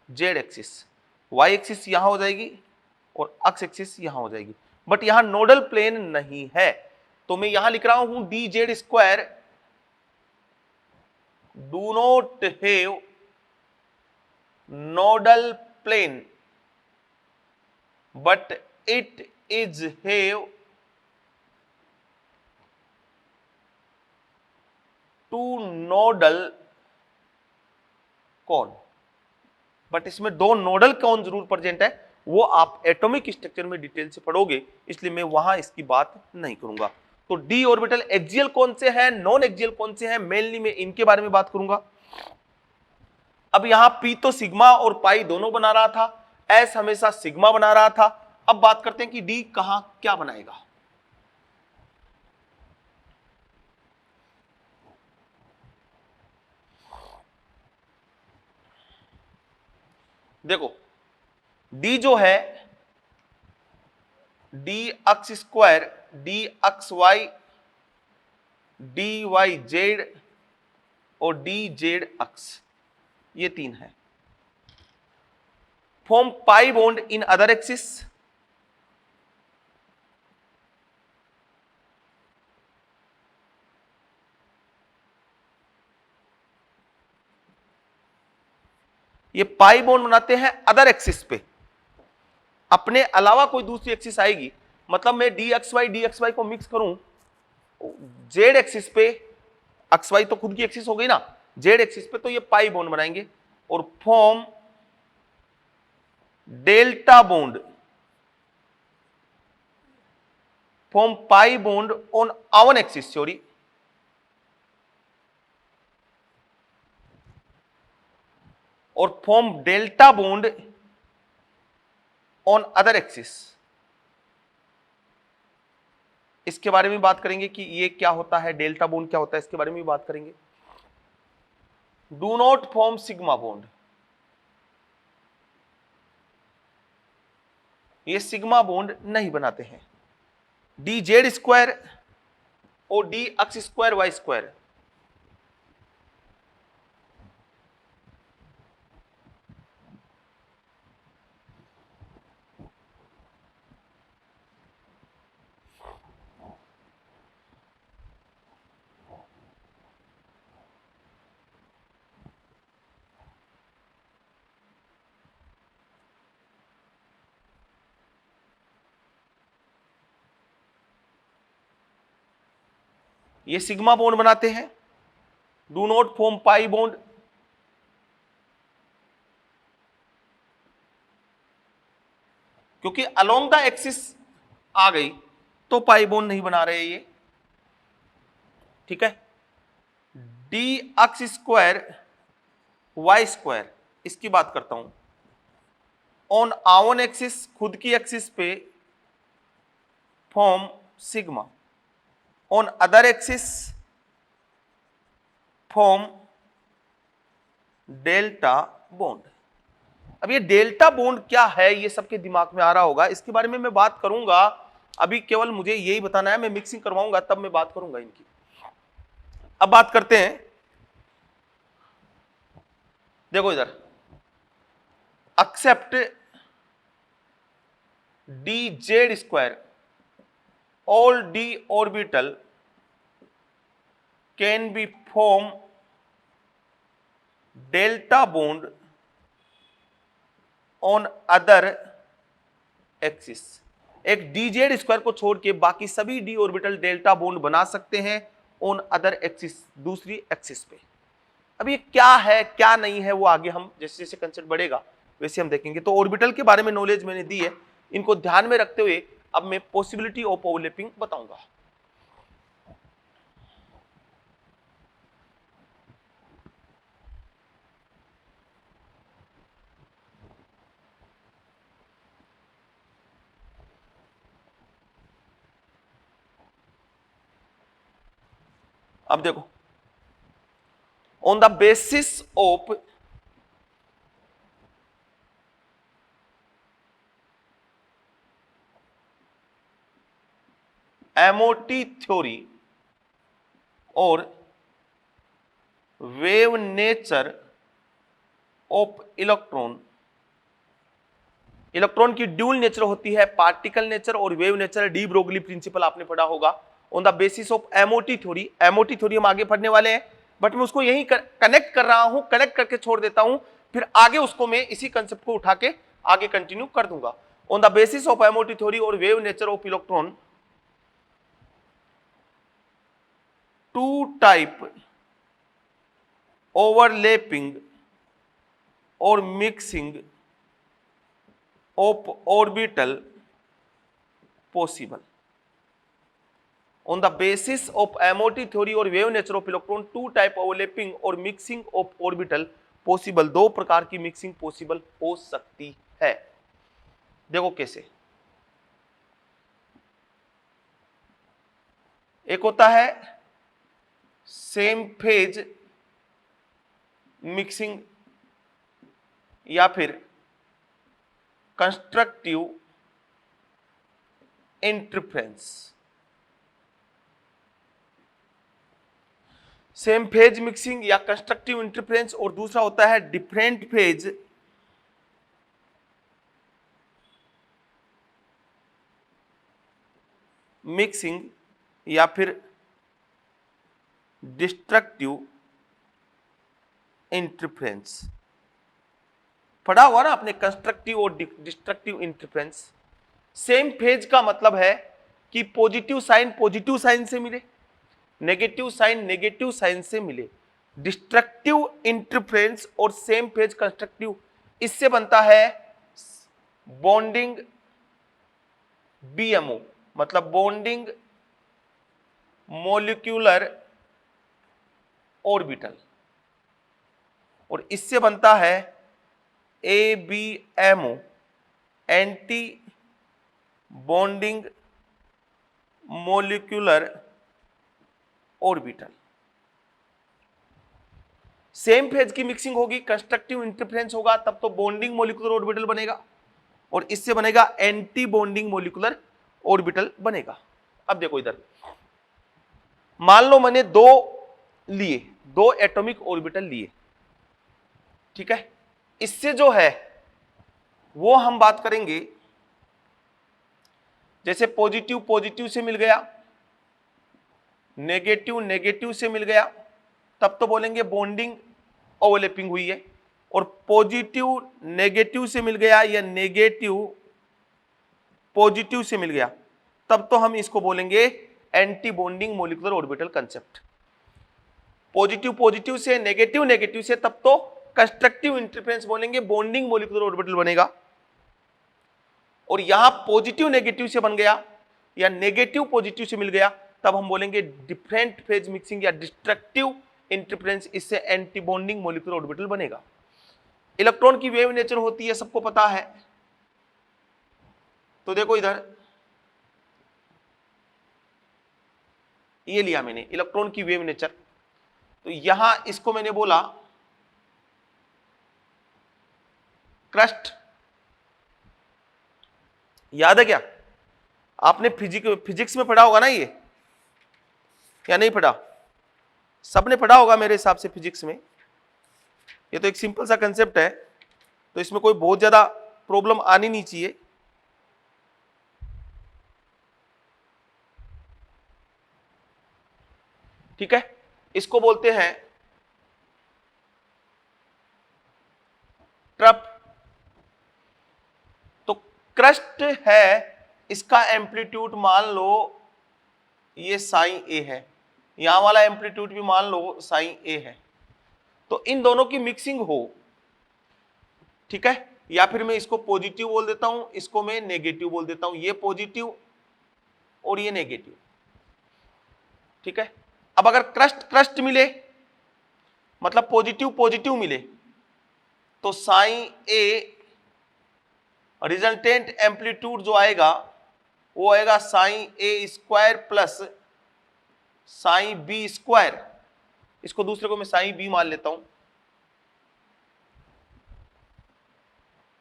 Z axis. वाई एक्सिस यहां हो जाएगी और एक्स एक्सिस यहां हो जाएगी, बट यहां नोडल प्लेन नहीं है, तो मैं यहां लिख रहा हूं d z square do not have nodal plane but it is have two nodal cone, but इसमें दो नोडल कौन जरूर प्रेजेंट है, वो आप एटॉमिक स्ट्रक्चर में डिटेल से पढ़ोगे, इसलिए मैं वहां इसकी बात नहीं करूंगा। तो डी ऑर्बिटल एक्सियल कौन से हैं, नॉन एक्सियल कौन से हैं, मेनली मैं इनके बारे में बात करूंगा। अब यहां पी तो सिग्मा और पाई दोनों बना रहा था, एस हमेशा सिग्मा बना रहा था। अब बात करते हैं कि डी कहां क्या बनाएगा। देखो डी जो है डी अक्स स्क्वायर, डी अक्स वाई, डी वाई जेड और डी जेड अक्स, ये 3 है। Form pi bond in other axis, ये पाई बॉन्ड बनाते हैं अदर एक्सिस पे, अपने अलावा कोई दूसरी एक्सिस आएगी, मतलब मैं डी एक्स वाई को मिक्स करूं जेड एक्सिस पे, एक्स वाई तो खुद की एक्सिस हो गई ना, जेड एक्सिस पे, तो ये पाई बॉन्ड बनाएंगे और form delta bond, form pi bond on आवन एक्सिस, सॉरी, और form delta bond on other axis. इसके बारे में बात करेंगे कि ये क्या होता है, डेल्टा बॉन्ड क्या होता है, इसके बारे में भी बात करेंगे। Do not form sigma bond, ये सिग्मा बॉन्ड नहीं बनाते हैं। डी जेड स्क्वायर और D x square y square, ये सिग्मा बॉन्ड बनाते हैं। Do not form pi bond, क्योंकि अलोंग द एक्सिस आ गई तो पाई बॉन्ड नहीं बना रहे ये, ठीक है। D x square y square, इसकी बात करता हूं, ऑन आवन एक्सिस, खुद की एक्सिस पे form sigma, on other axis form delta bond. अब ये डेल्टा बॉन्ड क्या है, ये सबके दिमाग में आ रहा होगा, इसके बारे में मैं बात करूंगा। अभी केवल मुझे यही बताना है, मैं मिक्सिंग करवाऊंगा तब मैं बात करूंगा इनकी। अब बात करते हैं, देखो इधर, accept D z square all D orbital can be form delta bond on other axis. एक डी जेड स्क्वायर को छोड़ के बाकी सभी डी ऑर्बिटल डेल्टा बॉन्ड बना सकते हैं ऑन अदर एक्सिस, दूसरी एक्सिस पे। अब ये क्या है क्या नहीं है वो आगे हम जैसे जैसे कंसेप्ट बढ़ेगा वैसे हम देखेंगे। तो ऑर्बिटल के बारे में नॉलेज मैंने दी है, इनको ध्यान में रखते हुए अब मैं पॉसिबिलिटी ऑफ ओवरलैपिंग बताऊंगा। अब देखो, on the basis of MOT theory और wave nature of electron, electron की ड्यूल नेचर होती है, पार्टिकल नेचर और wave nature, de Broglie principle आपने पढ़ा होगा। On the basis of MOT theory, MOT theory हम आगे पढ़ने वाले हैं, बट मैं उसको यही कनेक्ट कर रहा हूं, कनेक्ट करके छोड़ देता हूं, फिर आगे उसको मैं इसी कंसेप्ट को उठा के आगे कंटिन्यू कर दूंगा। On the basis of MOT theory और wave nature of electron, two type overlapping और mixing of orbital possible. On the basis of MOT theory और wave nature of electron, two type overlapping और मिक्सिंग ऑफ ऑर्बिटल पॉसिबल, दो प्रकार की मिक्सिंग पॉसिबल हो सकती है। देखो कैसे, एक होता है सेम फेज मिक्सिंग या फिर constructive interference, same phase mixing या कंस्ट्रक्टिव इंटरफेरेंस, और दूसरा होता है डिफरेंट फेज मिक्सिंग या फिर डिस्ट्रक्टिव इंटरफेरेंस। पढ़ा हुआ ना आपने कंस्ट्रक्टिव और डिस्ट्रक्टिव इंटरफेरेंस। सेम फेज का मतलब है कि पॉजिटिव साइन से मिले, नेगेटिव साइन से मिले। डिस्ट्रक्टिव इंटरफेरेंस और सेम फेज कंस्ट्रक्टिव, इससे बनता है बॉन्डिंग बीएमओ, मतलब बॉन्डिंग मॉलिक्यूलर ऑर्बिटल, और इससे बनता है ABMO, anti bonding molecular orbital. Same phase की मिक्सिंग होगी, कंस्ट्रक्टिव इंटरफेरेंस होगा, तब तो बॉन्डिंग मॉलिक्यूलर ऑर्बिटल बनेगा, और इससे बनेगा एंटी बॉन्डिंग मॉलिक्यूलर ऑर्बिटल बनेगा। अब देखो इधर, मान लो मैंने दो एटॉमिक ऑर्बिटल लिए, ठीक है। इससे जो है वो हम बात करेंगे, जैसे पॉजिटिव से मिल गया, नेगेटिव से मिल गया, तब तो बोलेंगे बॉन्डिंग ओवरलैपिंग हुई है। और पॉजिटिव नेगेटिव से मिल गया या नेगेटिव पॉजिटिव से मिल गया, तब तो हम इसको बोलेंगे anti bonding molecular orbital concept. Positive से, नेगेटिव से, तब तो कंस्ट्रक्टिव इंटरफेरेंस बोलेंगे, बॉन्डिंग मॉलिक्यूलर ऑर्बिटल बनेगा। और यहां पॉजिटिव नेगेटिव से बन गया या नेगेटिव पॉजिटिव से मिल गया, तब हम बोलेंगे डिफरेंट फेज मिक्सिंग या डिस्ट्रक्टिव इंटरफेरेंस, इससे एंटी बॉन्डिंग मॉलिक्यूलर ऑर्बिटल बनेगा। इलेक्ट्रॉन की वेव नेचर होती है, सबको पता है। तो देखो इधर ये लिया मैंने इलेक्ट्रॉन की वेव नेचर, तो यहां इसको मैंने बोला क्रस्ट। याद है क्या? आपने फिजिक्स में पढ़ा होगा ना ये, या नहीं पढ़ा? सबने पढ़ा होगा मेरे हिसाब से फिजिक्स में। ये तो एक सिंपल सा कंसेप्ट है, तो इसमें कोई बहुत ज्यादा प्रॉब्लम आनी नहीं चाहिए। ठीक है, इसको बोलते हैं ट्रप। तो क्रस्ट है, इसका एम्पलीट्यूड मान लो ये साइन ए है, यहां वाला एम्पलीट्यूड भी मान लो साइन ए है। तो इन दोनों की मिक्सिंग हो, ठीक है, या फिर मैं इसको पॉजिटिव बोल देता हूं, इसको मैं नेगेटिव बोल देता हूं, ये पॉजिटिव और ये नेगेटिव, ठीक है। अब अगर क्रस्ट मिले, मतलब पॉजिटिव मिले, तो साइन ए रिजल्टेंट एम्पलीट्यूड जो आएगा वो आएगा sine A square plus sine B square. इसको दूसरे को मैं साइन बी मान लेता हूं,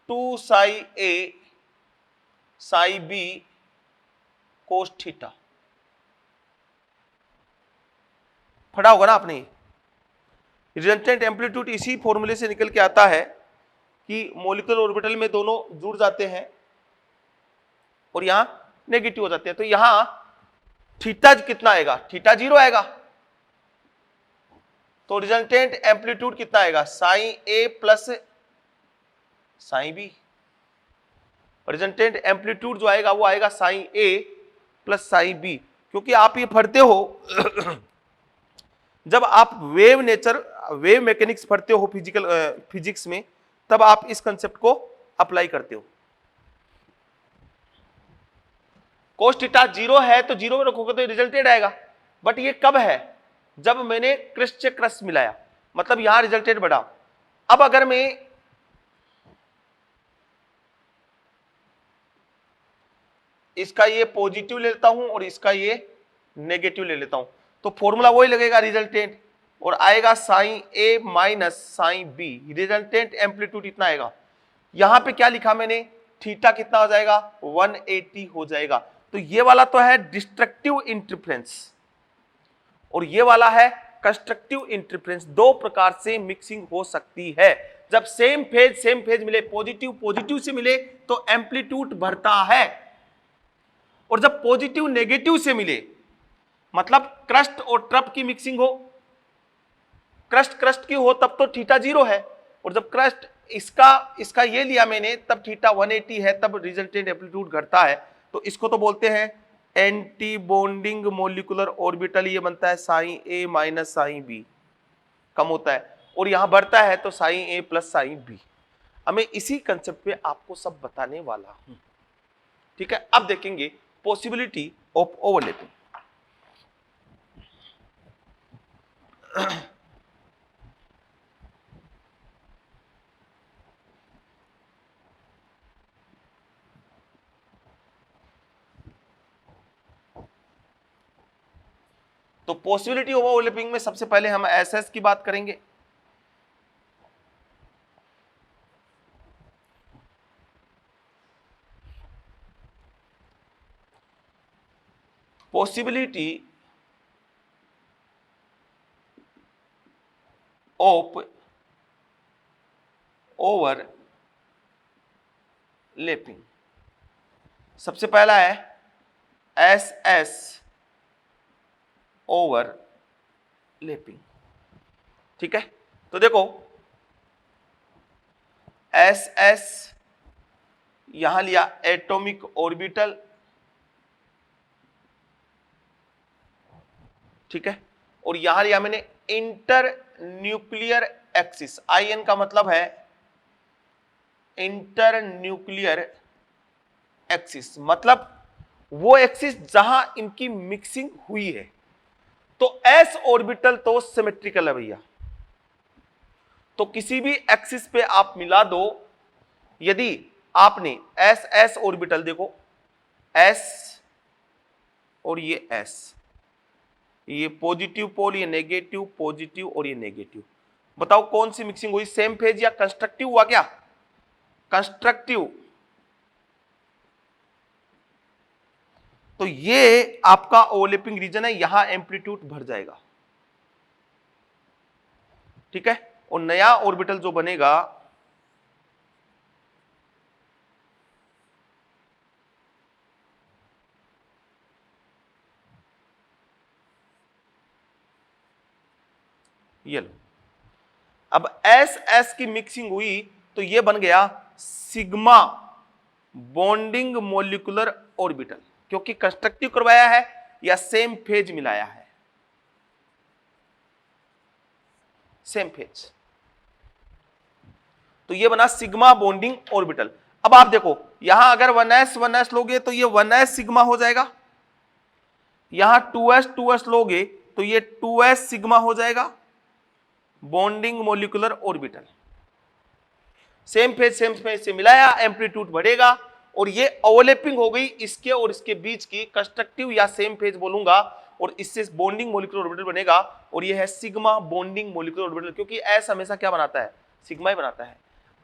2 साइन ए साइन बी कोस थीटा। पढ़ा होगा ना आपने। रिजल्टेंट एम्पलीट्यूड इसी फॉर्मूले से निकल के आता है कि मॉलिक्यूलर ऑर्बिटल में दोनों जुड़ जाते हैं और यहां नेगेटिव हो जाते हैं। तो यहां थीटा कितना आएगा? थीटा 0 आएगा। तो रिजल्टेंट एम्पलीट्यूड कितना आएगा? Sine A plus sine B. Resultant amplitude जो आएगा वो आएगा sine A plus sine B. क्योंकि आप ये पढ़ते हो जब आप वेव मैकेनिक्स पढ़ते हो फिजिक्स में, तब आप इस कंसेप्ट को अप्लाई करते हो। कोस थीटा 0 है तो 0 में रखोगे तो रिजल्टेंट आएगा। बट ये कब है? जब मैंने क्रस्ट से क्रस्ट मिलाया, मतलब यहां रिजल्टेंट बढ़ा। अब अगर मैं इसका ये पॉजिटिव ले लेता हूं और इसका ये नेगेटिव ले लेता हूं, तो फॉर्मूला वही लगेगा रिजल्टेंट, और आएगा sine A minus sine B. Resultant amplitude इतना आएगा। यहां पे क्या लिखा मैंने? थीटा कितना हो जाएगा? 180 हो जाएगा। तो ये वाला तो है डिस्ट्रक्टिव इंटरफेरेंस और ये वाला है कंस्ट्रक्टिव इंटरफेरेंस। दो प्रकार से मिक्सिंग हो सकती है। जब सेम फेज मिले, पॉजिटिव पॉजिटिव से मिले तो एम्पलीट्यूड बढ़ता है, और जब पॉजिटिव नेगेटिव से मिले, मतलब क्रस्ट और ट्रप की मिक्सिंग हो, क्रस्ट की हो तब तो थीटा 0 है, और जब क्रस्ट इसका ये लिया मैंने तब थीटा 180 है, तब रिजल्टेंट एम्पलीट्यूड घटता है। तो इसको तो बोलते हैं एंटी बॉन्डिंग मोलिकुलर ऑर्बिटल। ये बनता है sign A minus sine B, कम होता है, और यहां बढ़ता है तो sign A plus sine B. अब मैं इसी कंसेप्ट पे आपको सब बताने वाला हूं, ठीक है। अब देखेंगे पॉसिबिलिटी ऑफ ओवरलैपिंग। तो पॉसिबिलिटी ऑफ ओवरलैपिंग में सबसे पहले हम एसएस की बात करेंगे। पॉसिबिलिटी ऑफ ओवरलैपिंग, सबसे पहला है एस एस ओवरलैपिंग, ठीक है। तो देखो एस एस यहां लिया एटॉमिक ऑर्बिटल, ठीक है, और यहां लिया मैंने इंटर न्यूक्लियर एक्सिस। आईएन का मतलब है इंटर न्यूक्लियर एक्सिस, मतलब वो एक्सिस जहां इनकी मिक्सिंग हुई है। तो एस ऑर्बिटल तो सिमेट्रिकल है भैया, तो किसी भी एक्सिस पे आप मिला दो। यदि आपने एस एस ऑर्बिटल देखो, एस और ये एस, ये पॉजिटिव पोल, ये नेगेटिव, पॉजिटिव और ये नेगेटिव, बताओ कौन सी मिक्सिंग हुई, सेम फेज या कंस्ट्रक्टिव हुआ क्या? कंस्ट्रक्टिव। तो ये आपका ओवरलैपिंग रीजन है, यहां एम्पलीट्यूड बढ़ जाएगा, ठीक है। और नया ऑर्बिटल जो बनेगा ये लो, अब एस एस की मिक्सिंग हुई तो ये बन गया सिग्मा बॉन्डिंग मोलिकुलर ऑर्बिटल, क्योंकि कंस्ट्रक्टिव करवाया है या सेम फेज मिलाया है, सेम फेज। तो ये बना सिग्मा बॉन्डिंग ऑर्बिटल। अब आप देखो यहां अगर 1s लोगे तो ये 1s सिग्मा हो जाएगा, यहां 2s लोगे तो ये 2s सिग्मा हो जाएगा, bonding molecular orbital. Same phase से मिलाया, एम्पलीट्यूड बढ़ेगा, और ये ओवरलैपिंग हो गई इसके और इसके बीच की, कंस्ट्रक्टिव या सेम फेज बोलूंगा, और इससे बॉन्डिंग मोलिकुलर ऑर्बिटल बनेगा, और ये है सिग्मा बॉन्डिंग मोलिकुलर ऑर्बिटल, क्योंकि एस हमेशा क्या बनाता है, सिग्मा ही बनाता है।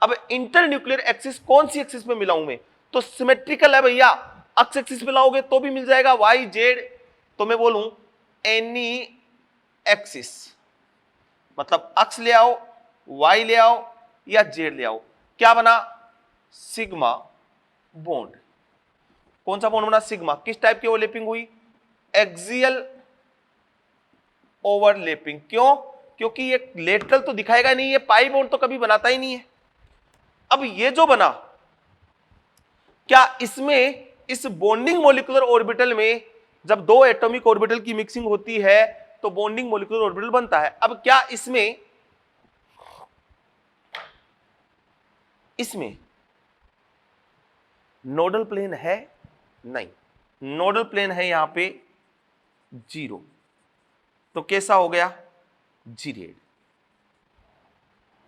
अब इंटर न्यूक्लियर एक्सिस कौन सी एक्सिस में मिलाऊं मैं, तो सिमेट्रिकल है भैया, अक्स एक्सिस में मिलाओगे तो भी मिल जाएगा, वाई जेड, तो मैं बोलूं एनी एक्सिस, मतलब अक्स ले आओ, वाई ले आओ या जेड ले आओ, क्या बना, सिग्मा बॉन्ड। कौन सा बॉन्ड बना, सिग्मा। किस टाइप की ओवरलैपिंग हुई, एक्सियल ओवरलैपिंग। क्यों, क्योंकि ये लेटरल तो दिखाएगा नहीं, ये पाई बॉन्ड तो कभी बनाता ही नहीं है। अब ये जो बना, क्या इसमें इस बॉन्डिंग मोलिकुलर ऑर्बिटल में जब दो एटॉमिक ऑर्बिटल की मिक्सिंग होती है तो बॉन्डिंग मोलिकुलर ऑर्बिटल बनता है। अब क्या इसमें नोडल प्लेन है, नहीं, नोडल प्लेन है यहां पे 0, तो कैसा हो गया, gerade.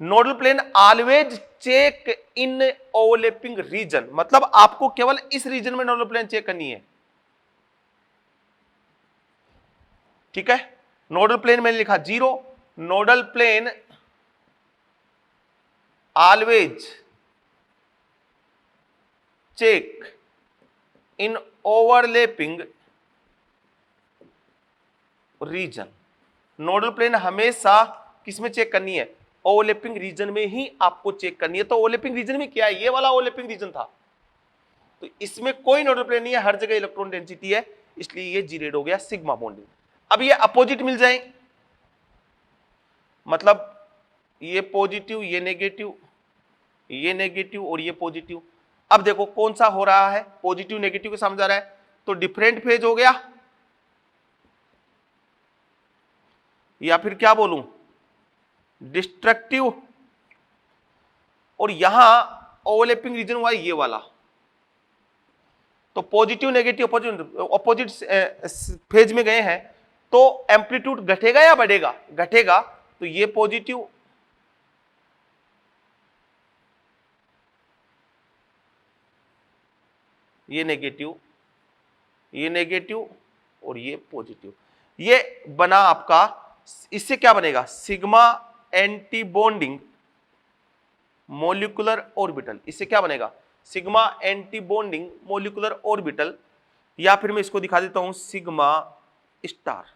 Nodal plane always check in overlapping region, मतलब आपको केवल इस रीजन में नोडल प्लेन चेक करनी है, ठीक है। नोडल प्लेन मैंने लिखा 0, nodal plane always check in overlapping region. Nodal plane हमेशा किसमें चेक करनी है? ओवरलैपिंग रीजन में ही आपको चेक करनी है। तो ओवरलैपिंग रीजन में क्या है? ये वाला ओवरलैपिंग रीजन था, तो इसमें कोई नोडल प्लेन नहीं है, हर जगह इलेक्ट्रॉन डेंसिटी है, इसलिए ये जीरेड हो गया, सिग्मा बॉन्डिंग। अब ये अपोजिट मिल जाए, मतलब ये पॉजिटिव, ये नेगेटिव, ये नेगेटिव और ये पॉजिटिव। अब देखो कौन सा हो रहा है, पॉजिटिव नेगेटिव के समझ आ रहा है, तो डिफरेंट फेज हो गया, या फिर क्या बोलूं, डिस्ट्रक्टिव। और यहां ओवरलैपिंग रीजन हुआ ये वाला, तो पॉजिटिव नेगेटिव अपोजिट फेज में गए हैं, तो एम्पलीट्यूड घटेगा या बढ़ेगा? घटेगा। तो ये पॉजिटिव, ये नेगेटिव, ये नेगेटिव और ये पॉजिटिव, ये बना आपका। इससे क्या बनेगा? Sigma anti bonding molecular orbital. इससे क्या बनेगा? Sigma anti bonding molecular orbital, या फिर मैं इसको दिखा देता हूं, सिग्मा स्टार।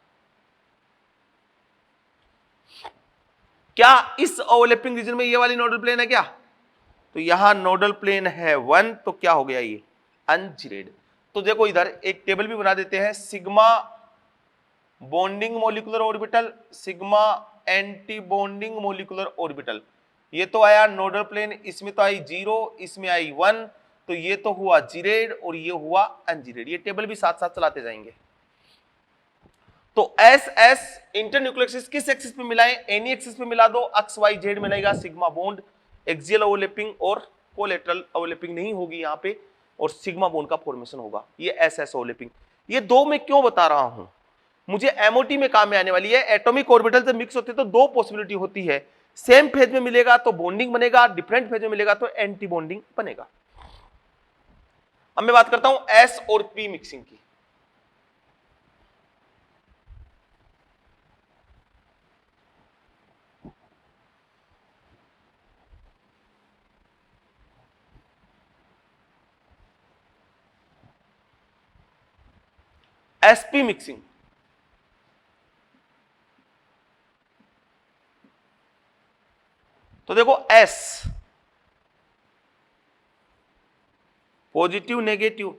क्या इस ओवरलैपिंग रीजन में ये वाली नोडल प्लेन है क्या? तो यहां नोडल प्लेन है 1, तो क्या हो गया? ये अनजीरेड। तो देखो इधर एक टेबल भी बना देते हैं, sigma bonding molecular orbital, sigma anti bonding molecular orbital. ये तो आया नोडल प्लेन, इसमें तो आई 0, इसमें आई 1, तो ये तो हुआ जीरेड और ये हुआ अनजीरेड। ये टेबल भी साथ साथ चलाते जाएंगे। तो एस एस इंटरन्यूक्लियर एक्सिस किस एक्सिस पे मिलाएं? एनी एक्सिस पे मिला दो, एक्स वाई जेड मिलेगा, सिग्मा बॉन्ड, एक्सियल ओवरलैपिंग और कोलेटरल ओवरलैपिंग नहीं होगी यहां पे, और सिग्मा बॉन्ड का फॉर्मेशन होगा। ये एस एस ओवरलैपिंग। ये दो मैं क्यों बता रहा हूं? मुझे एमओटी में काम में आने वाली है। एटॉमिक ऑर्बिटल से मिक्स होते तो दो पॉसिबिलिटी होती है, सेम फेज में मिलेगा तो बॉन्डिंग बनेगा, डिफरेंट फेज में मिलेगा तो एंटी बॉन्डिंग बनेगा। अब मैं बात करता हूं एस और पी मिक्सिंग की। एसपी मिक्सिंग, तो देखो एस पॉजिटिव नेगेटिव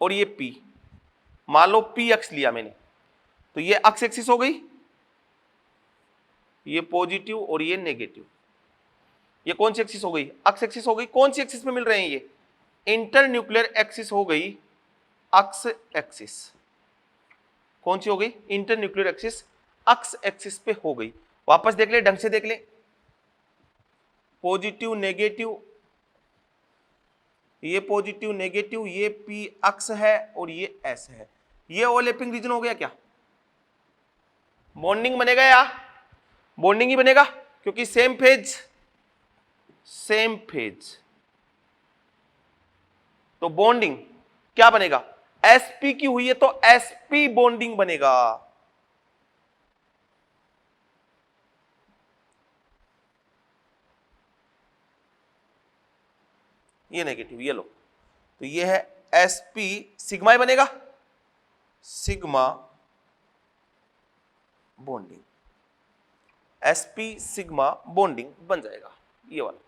और ये पी, मान लो पी एक्स लिया मैंने, तो ये एक्स एक्सिस हो गई, ये पॉजिटिव और ये नेगेटिव। ये कौन सी एक्सिस हो गई? एक्स एक्सिस हो गई। कौन सी एक्सिस पे मिल रहे हैं? ये इंटरन्यूक्लियर एक्सिस हो गई, एक्स एक्सिस। कौन सी हो गई? इंटरन्यूक्लियर एक्सिस एक्स एक्सिस पे हो गई। वापस देख ले, ढंग से देख ले, पॉजिटिव नेगेटिव, ये पॉजिटिव नेगेटिव, ये पी एक्स है और ये एस है। ये ओवरलैपिंग रीजन हो गया क्या? बॉन्डिंग बनेगा या? बॉन्डिंग ही बनेगा, क्योंकि सेम फेज, सेम फेज, तो बॉन्डिंग क्या बनेगा? एसपी की हुई है तो एसपी बॉन्डिंग बनेगा। ये नेगेटिव, ये लो, तो ये है एसपी, सिग्मा ही बनेगा, sigma bonding, SP sigma bonding बन जाएगा ये वाला।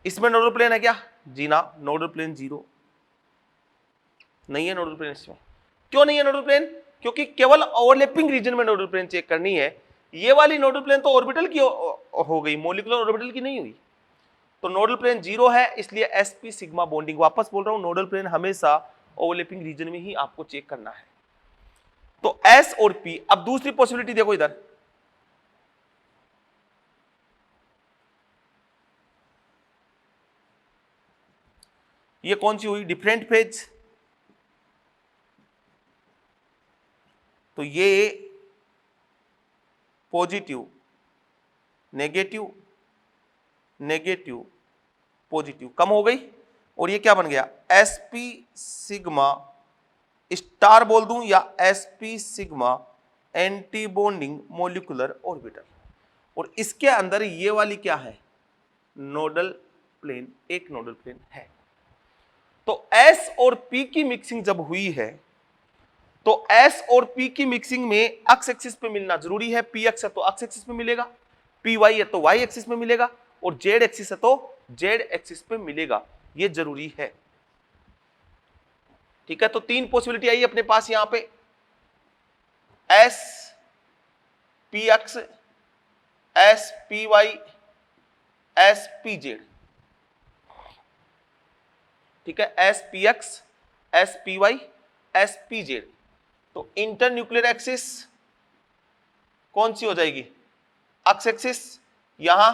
इसमें नोडल प्लेन है क्या? जी ना, नोडल प्लेन 0 नहीं है। नोडल प्लेन इसमें क्यों नहीं है नोडल प्लेन? क्योंकि केवल ओवरलैपिंग रीजन में नोडल प्लेन चेक करनी है। ये वाली नोडल प्लेन तो ऑर्बिटल की हो गई, मोलिकुलर ऑर्बिटल की नहीं हुई, तो नोडल प्लेन 0 है, इसलिए एसपी सिग्मा बॉन्डिंग। वापस बोल रहा हूं, नोडल प्लेन हमेशा ओवरलैपिंग रीजन में ही आपको चेक करना है। तो एस और पी। अब दूसरी पॉसिबिलिटी देखो इधर, ये कौन सी हुई? डिफरेंट फेज, तो ये पॉजिटिव नेगेटिव नेगेटिव पॉजिटिव कम हो गई, और ये क्या बन गया? एसपी सिग्मा स्टार बोल दूं या SP sigma anti bonding molecular orbital. और इसके अंदर ये वाली क्या है? नोडल प्लेन, एक नोडल प्लेन है। तो S और P की मिक्सिंग जब हुई है तो S और P की मिक्सिंग में एक्स एक्सिस पे मिलना जरूरी है। P एक्स है तो एक्स एक्सिस पे मिलेगा, Py है तो y एक्सिस में मिलेगा, और Z एक्सिस है तो Z एक्सिस पे मिलेगा, ये जरूरी है। ठीक है, तो तीन पॉसिबिलिटी आई अपने पास यहां पे, S P x, S Py, S Pz। ठीक है, S P x, S Py, S Pz। तो इंटर न्यूक्लियर एक्सिस कौन सी हो जाएगी? एक्स एक्सिस, यहां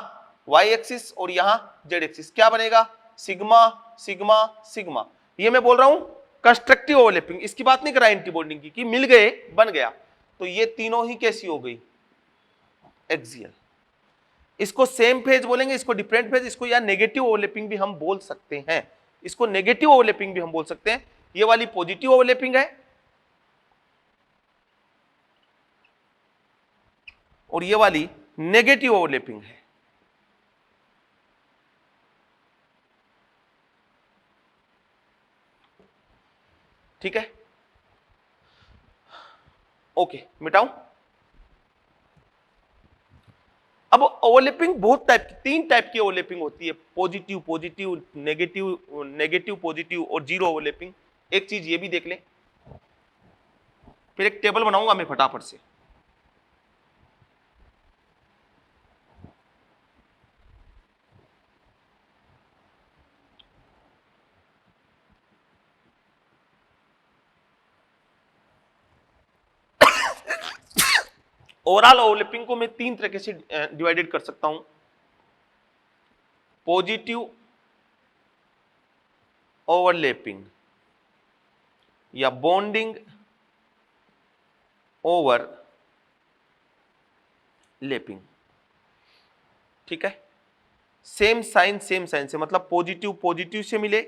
वाई एक्सिस और यहां जेड एक्सिस। क्या बनेगा? Sigma sigma sigma. ये मैं बोल रहा हूं कंस्ट्रक्टिव ओवरलैपिंग, इसकी बात नहीं कर रहा एंटी बॉन्डिंग की, कि मिल गए बन गया। तो ये तीनों ही कैसी हो गई? एक्सियल। इसको सेम फेज बोलेंगे, इसको डिफरेंट फेज, इसको या नेगेटिव ओवरलैपिंग भी हम बोल सकते हैं। इसको नेगेटिव ओवरलैपिंग भी हम बोल सकते हैं। ये वाली पॉजिटिव ओवरलैपिंग है और ये वाली नेगेटिव ओवरलैपिंग है। ठीक है, ओके, मिटाऊं। अब ओवरलैपिंग बहुत टाइप की, तीन टाइप की ओवरलैपिंग होती है, positive positive, negative negative positive और जीरो ओवरलैपिंग। एक चीज ये भी देख लें, फिर एक टेबल बनाऊंगा मैं फटाफट से। ओवरऑल ओवरलैपिंग को मैं तीन तरीके से डिवाइडेड कर सकता हूं, पॉजिटिव ओवरलैपिंग या बॉन्डिंग ओवर लैपिंग। ठीक है, सेम साइन से, मतलब पॉजिटिव पॉजिटिव से मिले,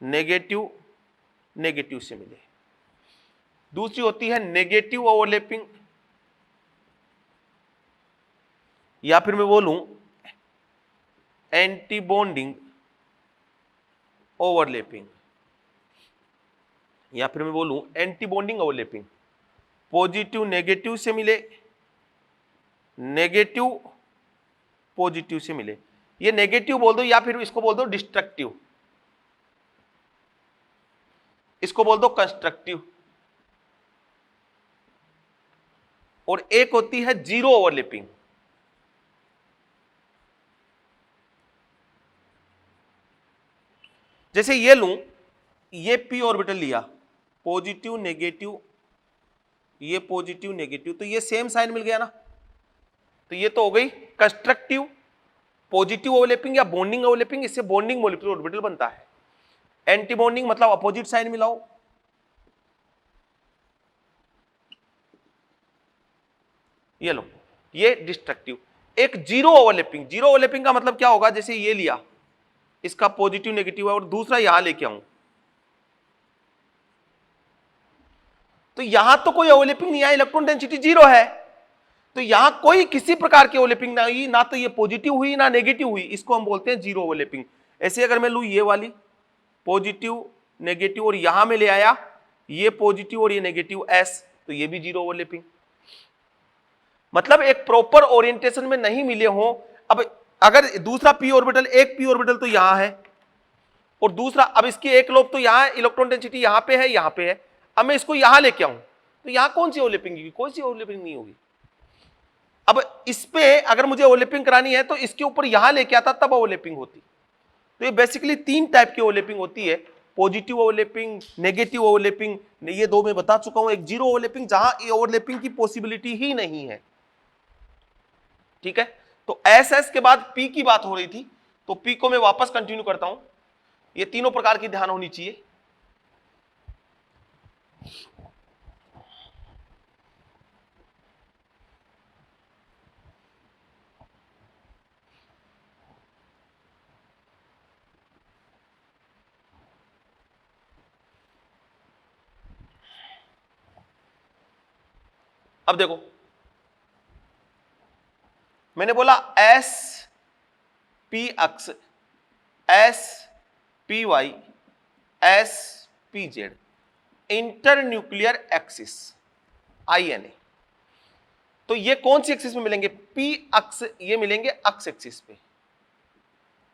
नेगेटिव नेगेटिव से मिले। दूसरी होती है नेगेटिव ओवरलैपिंग, या फिर मैं बोलूं एंटी बॉन्डिंग ओवरलैपिंग, या फिर मैं बोलूं anti bonding overlapping. Positive negative से मिले, नेगेटिव पॉजिटिव से मिले। ये नेगेटिव बोल दो या फिर इसको बोल दो डिस्ट्रक्टिव, इसको बोल दो कंस्ट्रक्टिव। और एक होती है जीरो ओवरलैपिंग। जैसे ये लूं, ये p ऑर्बिटल लिया, पॉजिटिव नेगेटिव, ये पॉजिटिव नेगेटिव, तो ये सेम साइन मिल गया ना। तो ये तो हो गई कंस्ट्रक्टिव पॉजिटिव ओवरलैपिंग या बॉन्डिंग ओवरलैपिंग। इससे बॉन्डिंग मॉलिक्यूलर ऑर्बिटल बनता है। एंटी बॉन्डिंग मतलब अपोजिट साइन मिलाओ। ये लो, ये डिस्ट्रक्टिव। एक जीरो ओवरलैपिंग, जीरो ओवरलैपिंग का मतलब क्या होगा? जैसे ये लिया, इसका पॉजिटिव नेगेटिव है और दूसरा यहां लेके आऊं, तो यहां तो कोई ओवरलैपिंग नहीं है, इलेक्ट्रॉन डेंसिटी जीरो है। तो यहां कोई किसी प्रकार की ओवरलैपिंग ना हुई, ना तो ये पॉजिटिव हुई ना नेगेटिव हुई, इसको हम बोलते हैं जीरो ओवरलैपिंग। ऐसे अगर मैं लूं ये वाली पॉजिटिव नेगेटिव और यहां में ले आया ये पॉजिटिव और ये नेगेटिव एस, तो ये भी जीरो ओवरलैपिंग। मतलब एक प्रॉपर ओरिएंटेशन में नहीं मिले हो। अब अगर दूसरा p ऑर्बिटल, एक p ऑर्बिटल तो यहां है और दूसरा, अब इसकी एक लोब तो यहां, इलेक्ट्रॉन डेंसिटी यहां पे है, यहां पे है। अब मैं इसको यहां लेके आऊं तो यहां कौन सी ओवरलैपिंग होगी? कोई सी ओवरलैपिंग नहीं होगी। अब इस पे अगर मुझे ओवरलैपिंग करानी है तो इसके ऊपर यहां लेके आता तब ओवरलैपिंग होती। तो ये बेसिकली तीन टाइप की ओवरलैपिंग होती है, पॉजिटिव ओवरलैपिंग, नेगेटिव ओवरलैपिंग, ये दो मैं बता चुका हूं। एक जीरो ओवरलैपिंग जहां ये ओवरलैपिंग की पॉसिबिलिटी ही नहीं है। ठीक है, तो एस एस के बाद पी की बात हो रही थी, तो पी को मैं वापस कंटिन्यू करता हूं। ये तीनों प्रकार की ध्यान होनी चाहिए। अब देखो, मैंने बोला s p x, s p y, s p z, inter nuclear axis INA। तो ये कौन सी एक्सिस में मिलेंगे? पी अक्स, ये मिलेंगे अक्स एक्सिस पे,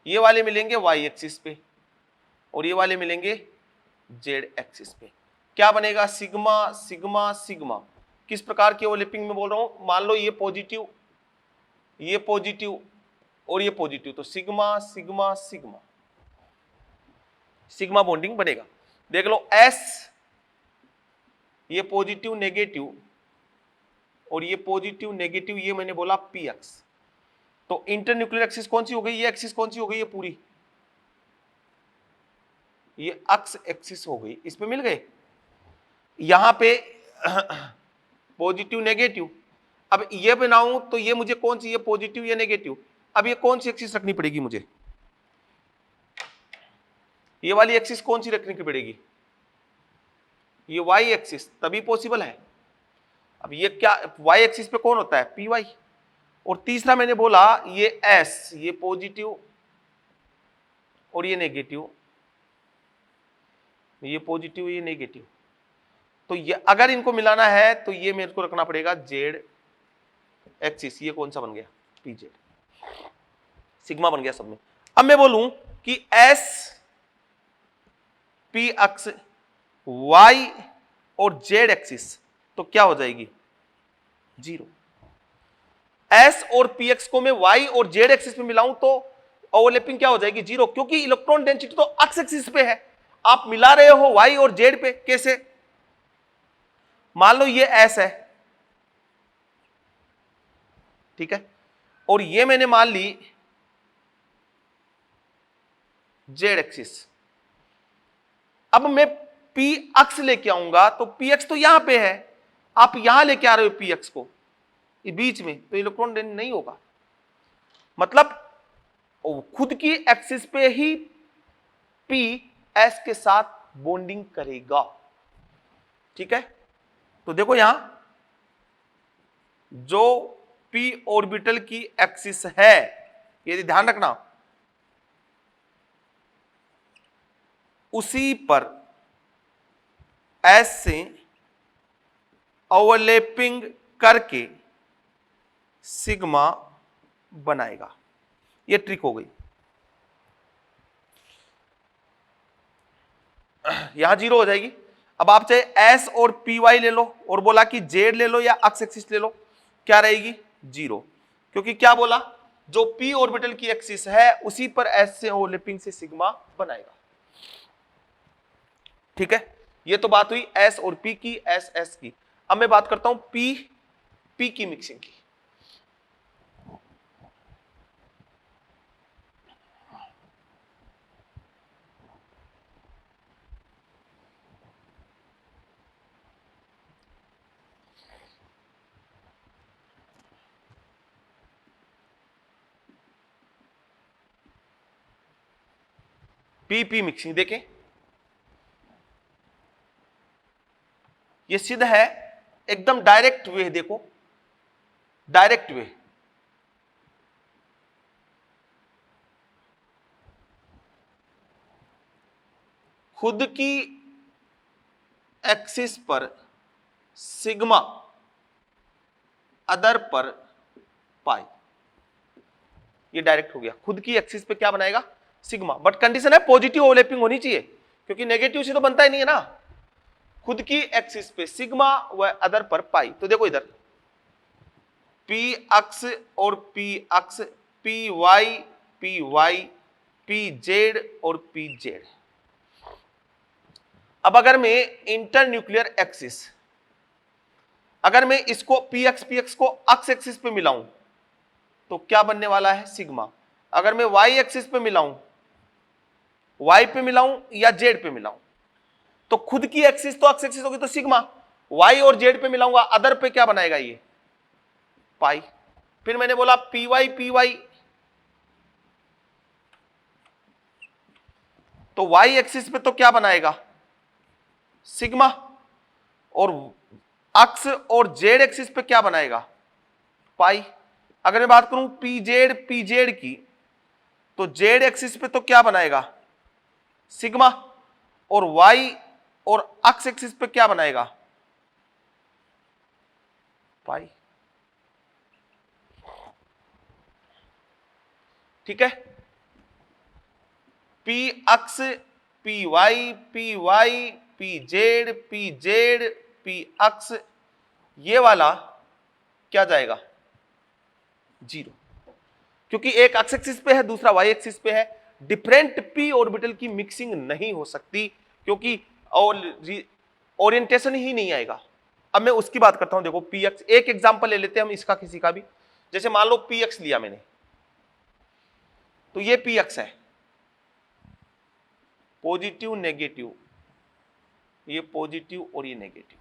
ये वाले मिलेंगे वाई एक्सिस पे, और ये वाले मिलेंगे जेड एक्सिस पे। क्या बनेगा? Sigma sigma sigma. किस प्रकार की ओवरलैपिंग में बोल रहा हूं? मान लो ये पॉजिटिव और ये पॉजिटिव, तो sigma sigma sigma, sigma bonding बनेगा। देख लो एस, ये पॉजिटिव नेगेटिव और ये पॉजिटिव नेगेटिव, ये मैंने बोला पी एक्स। तो इंटरन्यूक्लियर एक्सिस कौन सी हो गई? ये एक्सिस कौन सी हो गई? ये पूरी, ये अक्स एक्सिस हो गई। इस पे मिल गए। यहां पे पॉजिटिव नेगेटिव, अब ये बनाऊं तो ये मुझे कौन सी, ये पॉजिटिव या नेगेटिव, अब ये कौन सी एक्सिस रखनी पड़ेगी मुझे? ये वाली एक्सिस कौन सी रखनी पड़ेगी? ये वाई एक्सिस, तभी पॉसिबल है। अब ये क्या, वाई एक्सिस पे कौन होता है? P y. और तीसरा मैंने बोला ये एस, ये पॉजिटिव और ये नेगेटिव, ये पॉजिटिव ये नेगेटिव। तो ये अगर इनको मिलाना है तो ये मेरे को रखना पड़ेगा जेड एक्सिस। ये कौन सा बन गया? पी जेड, सिग्मा बन गया सब में। अब मैं बोलूं कि एस पी अक्स वाई और जेड एक्सिस, तो क्या हो जाएगी? जीरो। एस और पी एक्स को मैं वाई और जेड एक्सिस पे मिलाऊं तो ओवरलैपिंग क्या हो जाएगी? जीरो, क्योंकि इलेक्ट्रॉन डेंसिटी तो अक्स एक्सिस पे है। आप मिला रहे हो वाई और जेड पे, कैसे? मान लो ये एस है, ठीक है, और ये मैंने मान ली जेड एक्सिस। अब मैं पी अक्स लेके आऊंगा तो पी एक्स तो यहां पे है, आप यहां लेके आ रहे हो पी एक्स को बीच में, तो इलेक्ट्रॉन डेंसिटी नहीं होगा। मतलब खुद की एक्सिस पे ही पी एस के साथ बॉन्डिंग करेगा, ठीक है। तो देखो यहां जो पी ऑर्बिटल की एक्सिस है, यदि ध्यान रखना, उसी पर एस से ओवरलैपिंग करके सिग्मा बनाएगा। ये ट्रिक हो गई। यहां जीरो हो जाएगी। अब आप चाहे एस और पी वाई ले लो और बोला कि जेड ले लो या एक्स एक्सिस ले लो, क्या रहेगी? जीरो, क्योंकि क्या बोला? जो पी ऑर्बिटल की एक्सिस है उसी पर एस से ओवरलैपिंग से सिग्मा बनाएगा, ठीक है। ये तो बात हुई एस और पी की, एस एस की। अब मैं बात करता हूं पी पी की मिक्सिंग की। पी मिक्सिंग देखें, ये सिद्ध है, एकदम डायरेक्ट वे। देखो डायरेक्ट वे, खुद की एक्सिस पर सिग्मा, अदर पर पाई। ये डायरेक्ट हो गया। खुद की एक्सिस पे क्या बनाएगा? सिग्मा, बट कंडीशन है पॉजिटिव ओवरलैपिंग होनी चाहिए, क्योंकि नेगेटिव से तो बनता ही नहीं है ना। खुद की एक्सिस पे सिग्मा व अदर पर पाई। तो देखो इधर पी अक्स और P x, p y p Z और पी जेड। अब अगर मैं इंटर न्यूक्लियर एक्सिस, अगर मैं इसको पी एक्स को अक्स एक्सिस पे मिलाऊं तो क्या बनने वाला है? सिग्मा। अगर मैं वाई एक्सिस पे मिलाऊं, वाई पे मिलाऊं या जेड पे मिलाऊं, तो खुद की एक्सिस तो अक्स एक्सिस होगी तो सिग्मा, वाई और जेड पे मिलाऊंगा अदर पे क्या बनाएगा? ये पाई। फिर मैंने बोला पी वाई, तो वाई एक्सिस पे तो क्या बनाएगा? सिग्मा, और अक्स और जेड एक्सिस पे क्या बनाएगा? पाई। अगर मैं बात करूं पी जेड की, तो जेड एक्सिस पे तो क्या बनाएगा? सिग्मा, और y और x एक्सिस पे क्या बनाएगा, पाई। ठीक है, p x p y p y p z p z p x, ये वाला क्या जाएगा, जीरो, क्योंकि एक एक्स एक्सिस पे है दूसरा वाई एक्सिस पे है। डिफरेंट पी ऑर्बिटल की मिक्सिंग नहीं हो सकती क्योंकि ओरिएंटेशन ही नहीं आएगा। अब मैं उसकी बात करता हूं, देखो पी एक्स, एक एग्जांपल ले लेते हैं हम इसका किसी का भी, जैसे मान लो पी एक्स लिया मैंने, तो ये पी एक्स है, पॉजिटिव नेगेटिव, ये पॉजिटिव और ये नेगेटिव,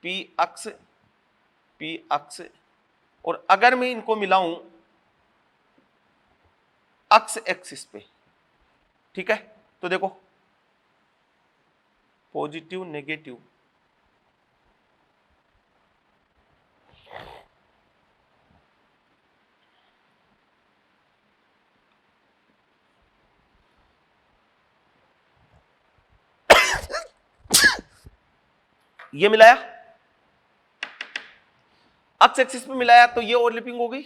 पी अक्स, और अगर मैं इनको मिलाऊं अक्स एक्सिस पे, ठीक है, तो देखो पॉजिटिव नेगेटिव, ये मिलाया अक्स एक्सिस पे मिलाया तो ये ओवरलैपिंग हो गई,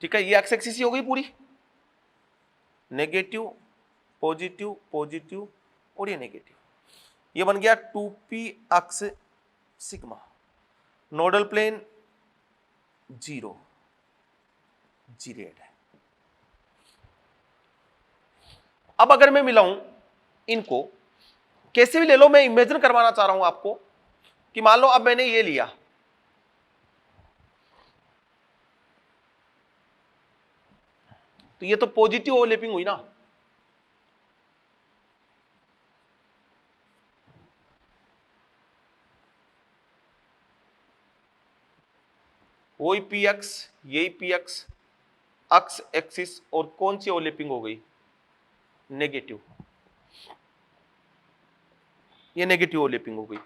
ठीक है, ये एक्स एक्सिस ही हो गई पूरी, नेगेटिव पॉजिटिव पॉजिटिव और ये नेगेटिव, ये बन गया 2p x sigma, nodal plane zero, gerade है। अब अगर मैं मिलाऊं इनको, कैसे भी ले लो, मैं इमेजिन करवाना चाह रहा हूं आपको कि मान लो अब मैंने ये लिया, तो ये तो पॉजिटिव ओवरलैपिंग हुई ना, वही पी एक्स, यही पी एक्स, अक्स एक्सिस, और कौन सी ओवरलैपिंग हो गई, नेगेटिव, ये नेगेटिव ओवरलैपिंग हो गई,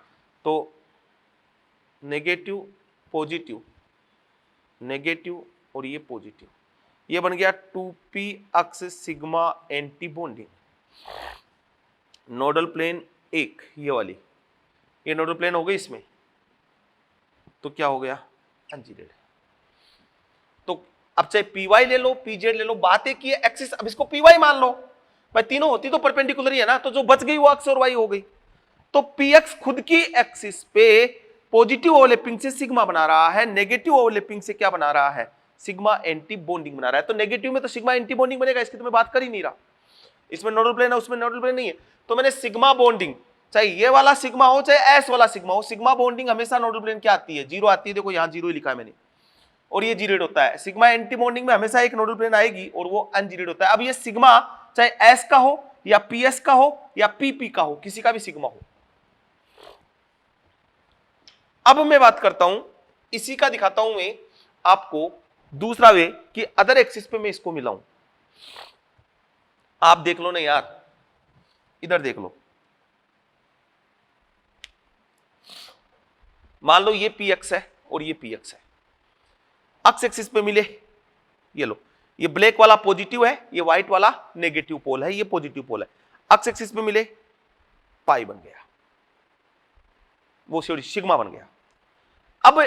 तो नेगेटिव पॉजिटिव नेगेटिव और ये पॉजिटिव, ये बन गया 2p x sigma anti bonding, nodal plane एक, ये वाली, ये नोडल प्लेन हो गई इसमें, तो क्या हो गया, अनजीरेड। तो अब चाहे पी वाई ले लो पी जेड ले लो, बात एक ही है एक्सिस, अब इसको पी वाई मान लो भाई, तीनों होती तो परपेंडिकुलर ही है ना, तो जो बच गई वो अक्स और वाई हो गई। तो पी एक्स खुद की एक्सिस पे पॉजिटिव ओवरलैपिंग से सिग्मा बना रहा है, नेगेटिव ओवरलैपिंग से क्या बना रहा है, सिग्मा एंटी बॉन्डिंग बना रहा है। तो नेगेटिव में तो सिग्मा एंटी बॉन्डिंग बनेगा, इसकी तो मैं बात कर ही नहीं रहा, इसमें नोडल प्लेन है उसमें नोडल प्लेन नहीं है, तो मैंने सिग्मा बॉन्डिंग, चाहे ये वाला सिग्मा हो चाहे एस वाला सिग्मा हो, सिग्मा बॉन्डिंग हमेशा नोडल प्लेन क्या आती है, जीरो आती है, देखो यहां जीरो ही लिखा है मैंने, और ये जीरेड होता है। सिग्मा एंटी बॉन्डिंग में हमेशा एक नोडल प्लेन आएगी और वो अनजीरेड होता है। अब ये सिग्मा चाहे एस का हो या पीएस का हो या पीपी का हो, किसी का भी सिग्मा हो। अब मैं बात करता हूं, इसी का दिखाता हूं मैं आपको दूसरा वे कि अदर एक्सिस पे मैं इसको मिलाऊं। आप देख लो ना यार, इधर देख लो, मान लो ये पी एक्स है और ये पी एक्स है, अक्स एक्सिस पे मिले, ये लो, ये ब्लैक वाला पॉजिटिव है, ये व्हाइट वाला नेगेटिव पोल है, ये पॉजिटिव पोल है, अक्स एक्सिस पे मिले, पाई बन गया, वो सॉरी सिग्मा बन गया। अब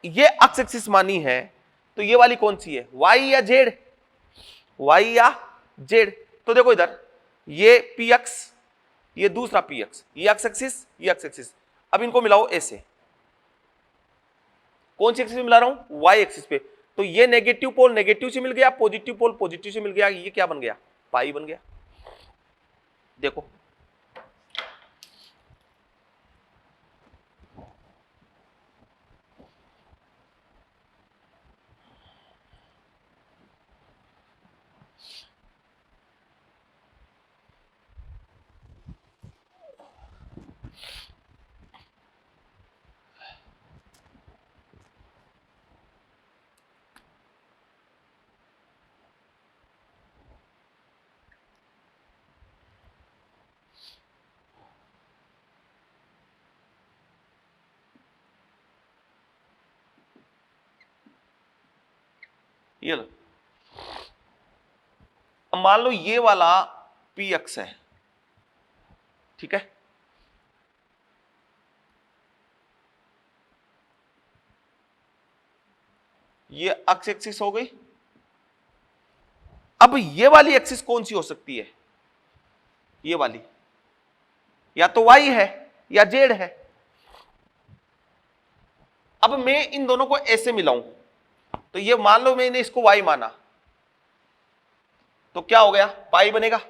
ये अक्स एक्सिस मानी है, तो ये वाली कौन सी है, वाई या जेड, वाई या जेड, तो देखो इधर ये पी एक्स, ये दूसरा पी एक्स, ये एक्स एक्सिस, ये एक्स एक्सिस, अब इनको मिलाओ ऐसे, कौन सी एक्सिस पे मिला रहा हूं, वाई एक्सिस पे, तो ये नेगेटिव पोल नेगेटिव से मिल गया, पॉजिटिव पोल पॉजिटिव से मिल गया, ये क्या बन गया, पाई बन गया। देखो ये लो, अब मान लो ये वाला पी अक्स है, ठीक है, ये अक्स एक्सिस हो गई। अब ये वाली एक्सिस कौन सी हो सकती है? ये वाली, या तो वाई है या जेड है। अब मैं इन दोनों को ऐसे मिलाऊं, तो ये मान लो मैंने इसको वाई माना, तो क्या हो गया? पाई बनेगा,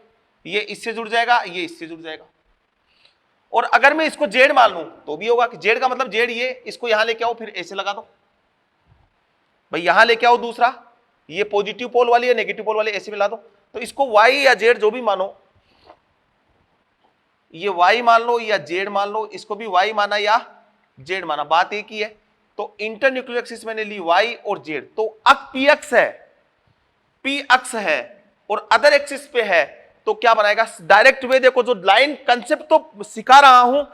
ये इससे जुड़ जाएगा, ये इससे जुड़ जाएगा। और अगर मैं इसको जेड मान लूं तो भी होगा कि जेड का मतलब जेड, ये इसको यहां लेके आओ, फिर ऐसे लगा दो भाई, यहां लेके आओ दूसरा, ये पॉजिटिव पोल वाली है, नेगेटिव पोल वाली, ऐसे मिला दो। तो इसको वाई या जेड जो भी मानो, ये वाई मान लो या जेड मान लो, इसको भी वाई माना या जेड माना, बात एक ही है। तो इंटरन्यूक्लियर एक्सिस मैंने ली वाई और जेड, तो अब पी अक्स है, पी अक्स है और अदर एक्सिस पे है, तो क्या बनाएगा? डायरेक्ट वे देखो, जो लाइन कंसेप्ट तो सिखा रहा हूं,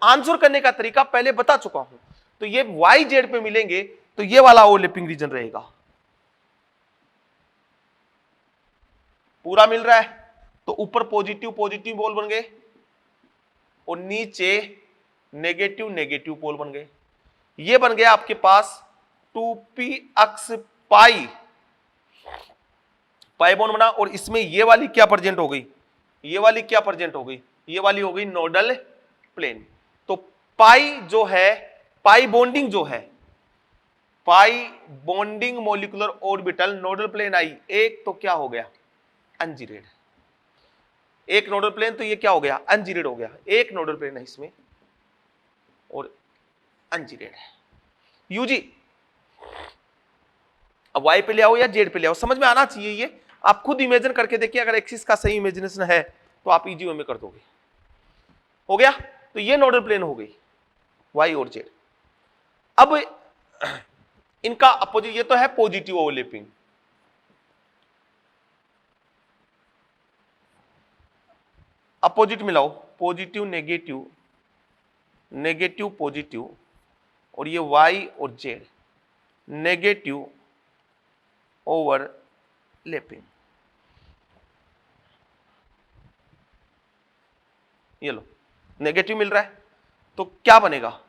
आंसर करने का तरीका पहले बता चुका हूं। तो ये वाई जेड पे मिलेंगे, तो ये वाला ओवरलैपिंग रीजन रहेगा। पूरा मिल रहा है, तो ऊपर पॉजिटिव पॉजिटिव पोल बन गए और नीचे नेगेटिव नेगेटिव पोल बन गए। ये बन गया आपके पास 2p अक्स पाई, पाई बॉन्ड बना। और इसमें ये वाली क्या प्रेजेंट हो गई? ये वाली क्या प्रेजेंट हो गई? ये वाली हो गई नोडल प्लेन। तो पाई जो है, पाई बॉन्डिंग जो है, pi bonding molecular orbital nodal plane आई एक, तो क्या हो गया? अनजीरेड। एक नोडल प्लेन, तो ये क्या हो गया? अनजीरेड हो गया। एक नोडल प्लेन है इसमें और अनजीरेड है। यूजी, अब वाई पे ले आओ या जेड पे ले आओ, समझ में आना चाहिए। ये आप खुद इमेजिन करके देखिए, अगर एक्सिस का सही इमेजिनेशन है तो आप इजी वे में कर दोगे। हो गया? तो ये नोडल प्लेन हो गई वाई और जेड। अब इनका अपोजिट, ये तो है पॉजिटिव ओवरलैपिंग, अपोजिट मिलाओ, पॉजिटिव नेगेटिव, नेगेटिव पॉजिटिव, और ये वाई और जेड नेगेटिव ओवरलैपिंग। ये लो, नेगेटिव मिल रहा है, तो क्या बनेगा?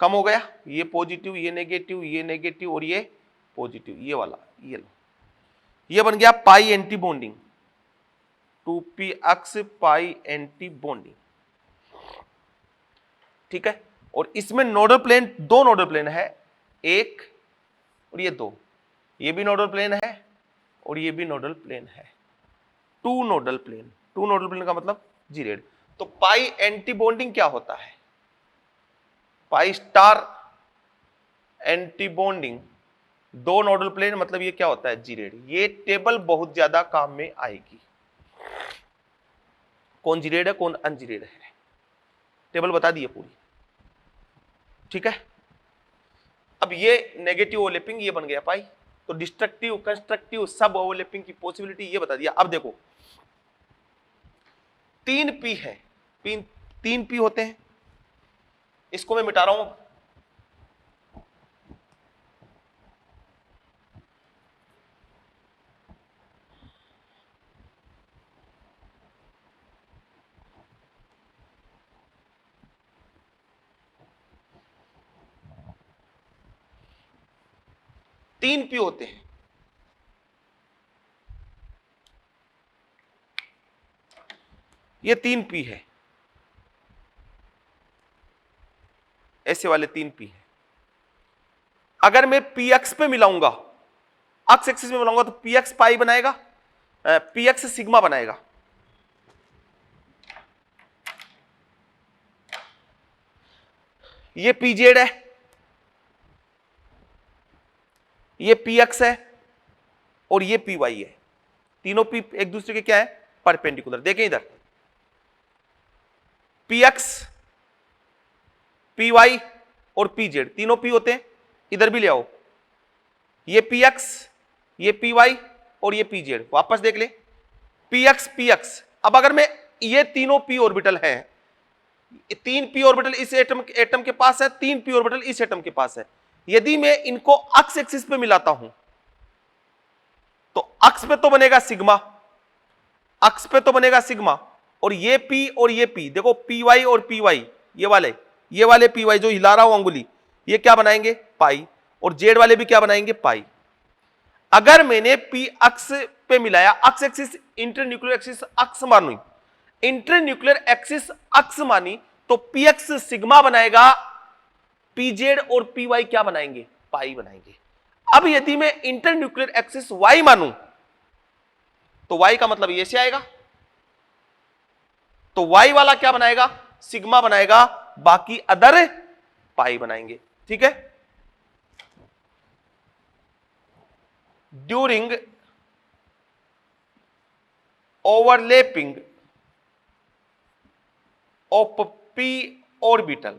कम हो गया, ये पॉजिटिव, ये नेगेटिव, ये नेगेटिव और ये पॉजिटिव, ये वाला, ये लो, ये बन गया पाई एंटी बॉन्डिंग, 2p अक्स पाई एंटी बॉन्डिंग, ठीक है। और इसमें नोडल प्लेन, दो नोडल प्लेन है, एक और ये दो, ये भी नोडल प्लेन है और ये भी नोडल प्लेन है, two nodal plane. Two nodal plane का मतलब जीरेड। तो पाई एंटी बॉन्डिंग क्या होता है? पाई स्टार एंटी बॉन्डिंग, दो नोडल प्लेन, मतलब ये क्या होता है? जीरेड। ये टेबल बहुत ज्यादा काम में आएगी, कौन जीरेड है कौन अनजीरेड है, टेबल बता दिए पूरी, ठीक है। अब ये नेगेटिव ओवरलैपिंग ये बन गया पाई, तो डिस्ट्रक्टिव कंस्ट्रक्टिव सब ओवरलैपिंग की पॉसिबिलिटी ये बता दिया। अब देखो 3p है, 3p होते हैं, इसको मैं मिटा रहा हूं। तीन पी होते हैं, ये 3p है, ऐसे वाले 3p है। अगर मैं px पे मिलाऊंगा, अक्स एक्सिस में मिलाऊंगा, तो px पाई बनाएगा, px सिग्मा बनाएगा। ये pz है, ये px है और ये py है। तीनों p एक दूसरे के क्या है? परपेंडिकुलर। देखें इधर, px, py और pz तीनों p होते हैं। इधर भी ले आओ, ये px, ये py और ये pz, वापस देख ले, px px। अब अगर मैं, ये तीनों p ऑर्बिटल हैं, 3p ऑर्बिटल इस एटम के पास है, 3p ऑर्बिटल इस एटम के पास है। यदि मैं इनको अक्स एक्सिस पे मिलाता हूं, तो अक्ष पे तो बनेगा सिग्मा, अक्ष पे तो बनेगा सिग्मा, और ये पी और ये पी, देखो पी वाई और पी वाई, ये वाले पी वाई जो हिला रहा हूं अंगुली, ये क्या बनाएंगे पाई, और जेड वाले भी क्या बनाएंगे पाई। अगर मैंने पी अक्ष पे मिलाया, अक्ष एक्सिस इंटरन्यूक्लियर एक्सिस अक्ष मानी, इंटरन्यूक्लियर एक्सिस अक्ष मानी, तो पी एक्स सिग्मा बनाएगा, पी जेड और पी वाई क्या बनाएंगे पाई बनाएंगे। अब यदि मैं इंटरन्यूक्लियर एक्सिस वाई मानूं तो वाई का मतलब ये से आएगा, तो वाई वाला क्या बनाएगा सिग्मा बनाएगा, बाकी अदर पाई बनाएंगे। ठीक है। During overlapping of P orbital,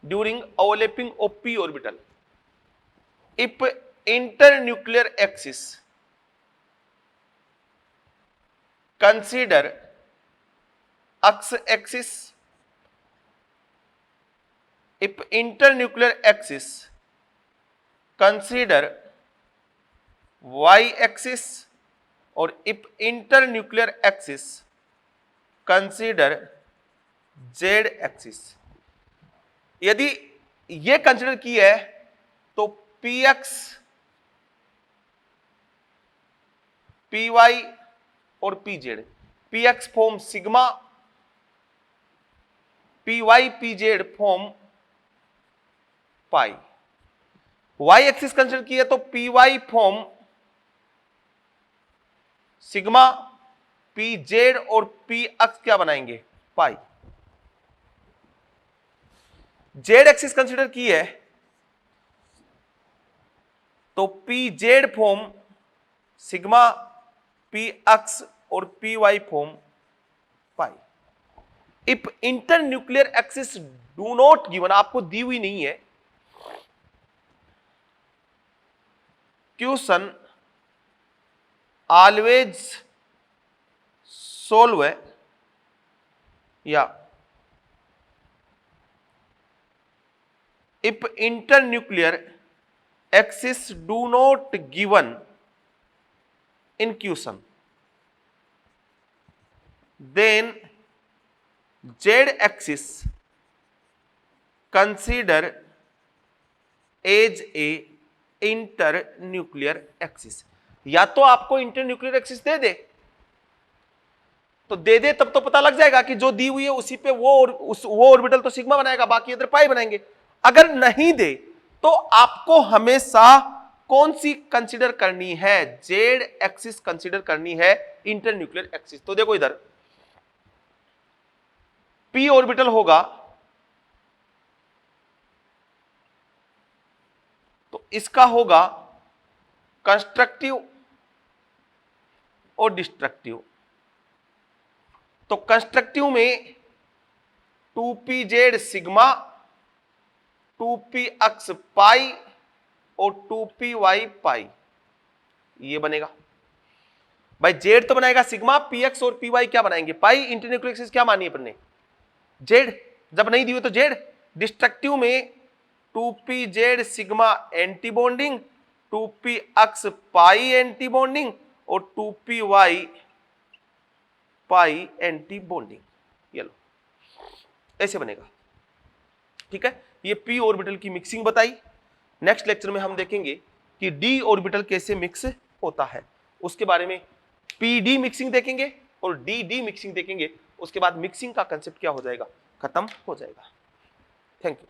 during overlapping of P orbital, if internuclear axis consider x axis, if internuclear axis consider y axis, और if internuclear axis consider z axis। यदि ये कंसिडर की है तो px, py और pz, px form sigma, py pz form pi. y axis consider की है तो py फॉर्म सिग्मा, pz और p अक्स क्या बनाएंगे पाई। z एक्सिस कंसिडर की है तो pz फॉर्म सिग्मा, p अक्स और py form pi. If internuclear axis do not given, आपको दी हुई नहीं है, क्वेश्चन ऑलवेज सोल्व है, या if internuclear axis do not given in question, then z axis consider as a internuclear axis। या तो आपको इंटरन्यूक्लियर एक्सिस दे दे, तो दे दे तब तो पता लग जाएगा कि जो दी हुई है उसी पे वो ऑर्बिटल तो सिग्मा बनाएगा, बाकी इधर पाई बनाएंगे। अगर नहीं दे तो आपको हमेशा कौन सी कंसीडर करनी है, जेड एक्सिस कंसीडर करनी है, इंटरन्यूक्लियर एक्सिस। तो देखो इधर पी ऑर्बिटल होगा तो इसका होगा कंस्ट्रक्टिव और डिस्ट्रक्टिव। तो कंस्ट्रक्टिव में 2pz सिग्मा, 2p अक्स पाई और 2py पाई, ये बनेगा भाई। जेड तो बनाएगा सिग्मा, px और py क्या बनाएंगे पाई। इंटरन्यूक्लियर एक्सिस क्या मानी है अपने जेड, जब नहीं दी हुई तो जेड। डिस्ट्रक्टिव में 2pz sigma anti bonding, 2p अक्स पाई एंटी बॉन्डिंग और 2py पाई एंटी बॉन्डिंग, ये लो ऐसे बनेगा। ठीक है, ये p ऑर्बिटल की मिक्सिंग बताई। नेक्स्ट लेक्चर में हम देखेंगे कि d ऑर्बिटल कैसे मिक्स होता है, उसके बारे में pd मिक्सिंग देखेंगे और dd मिक्सिंग देखेंगे। उसके बाद मिक्सिंग का कंसेप्ट क्या हो जाएगा, खत्म हो जाएगा। Thank you.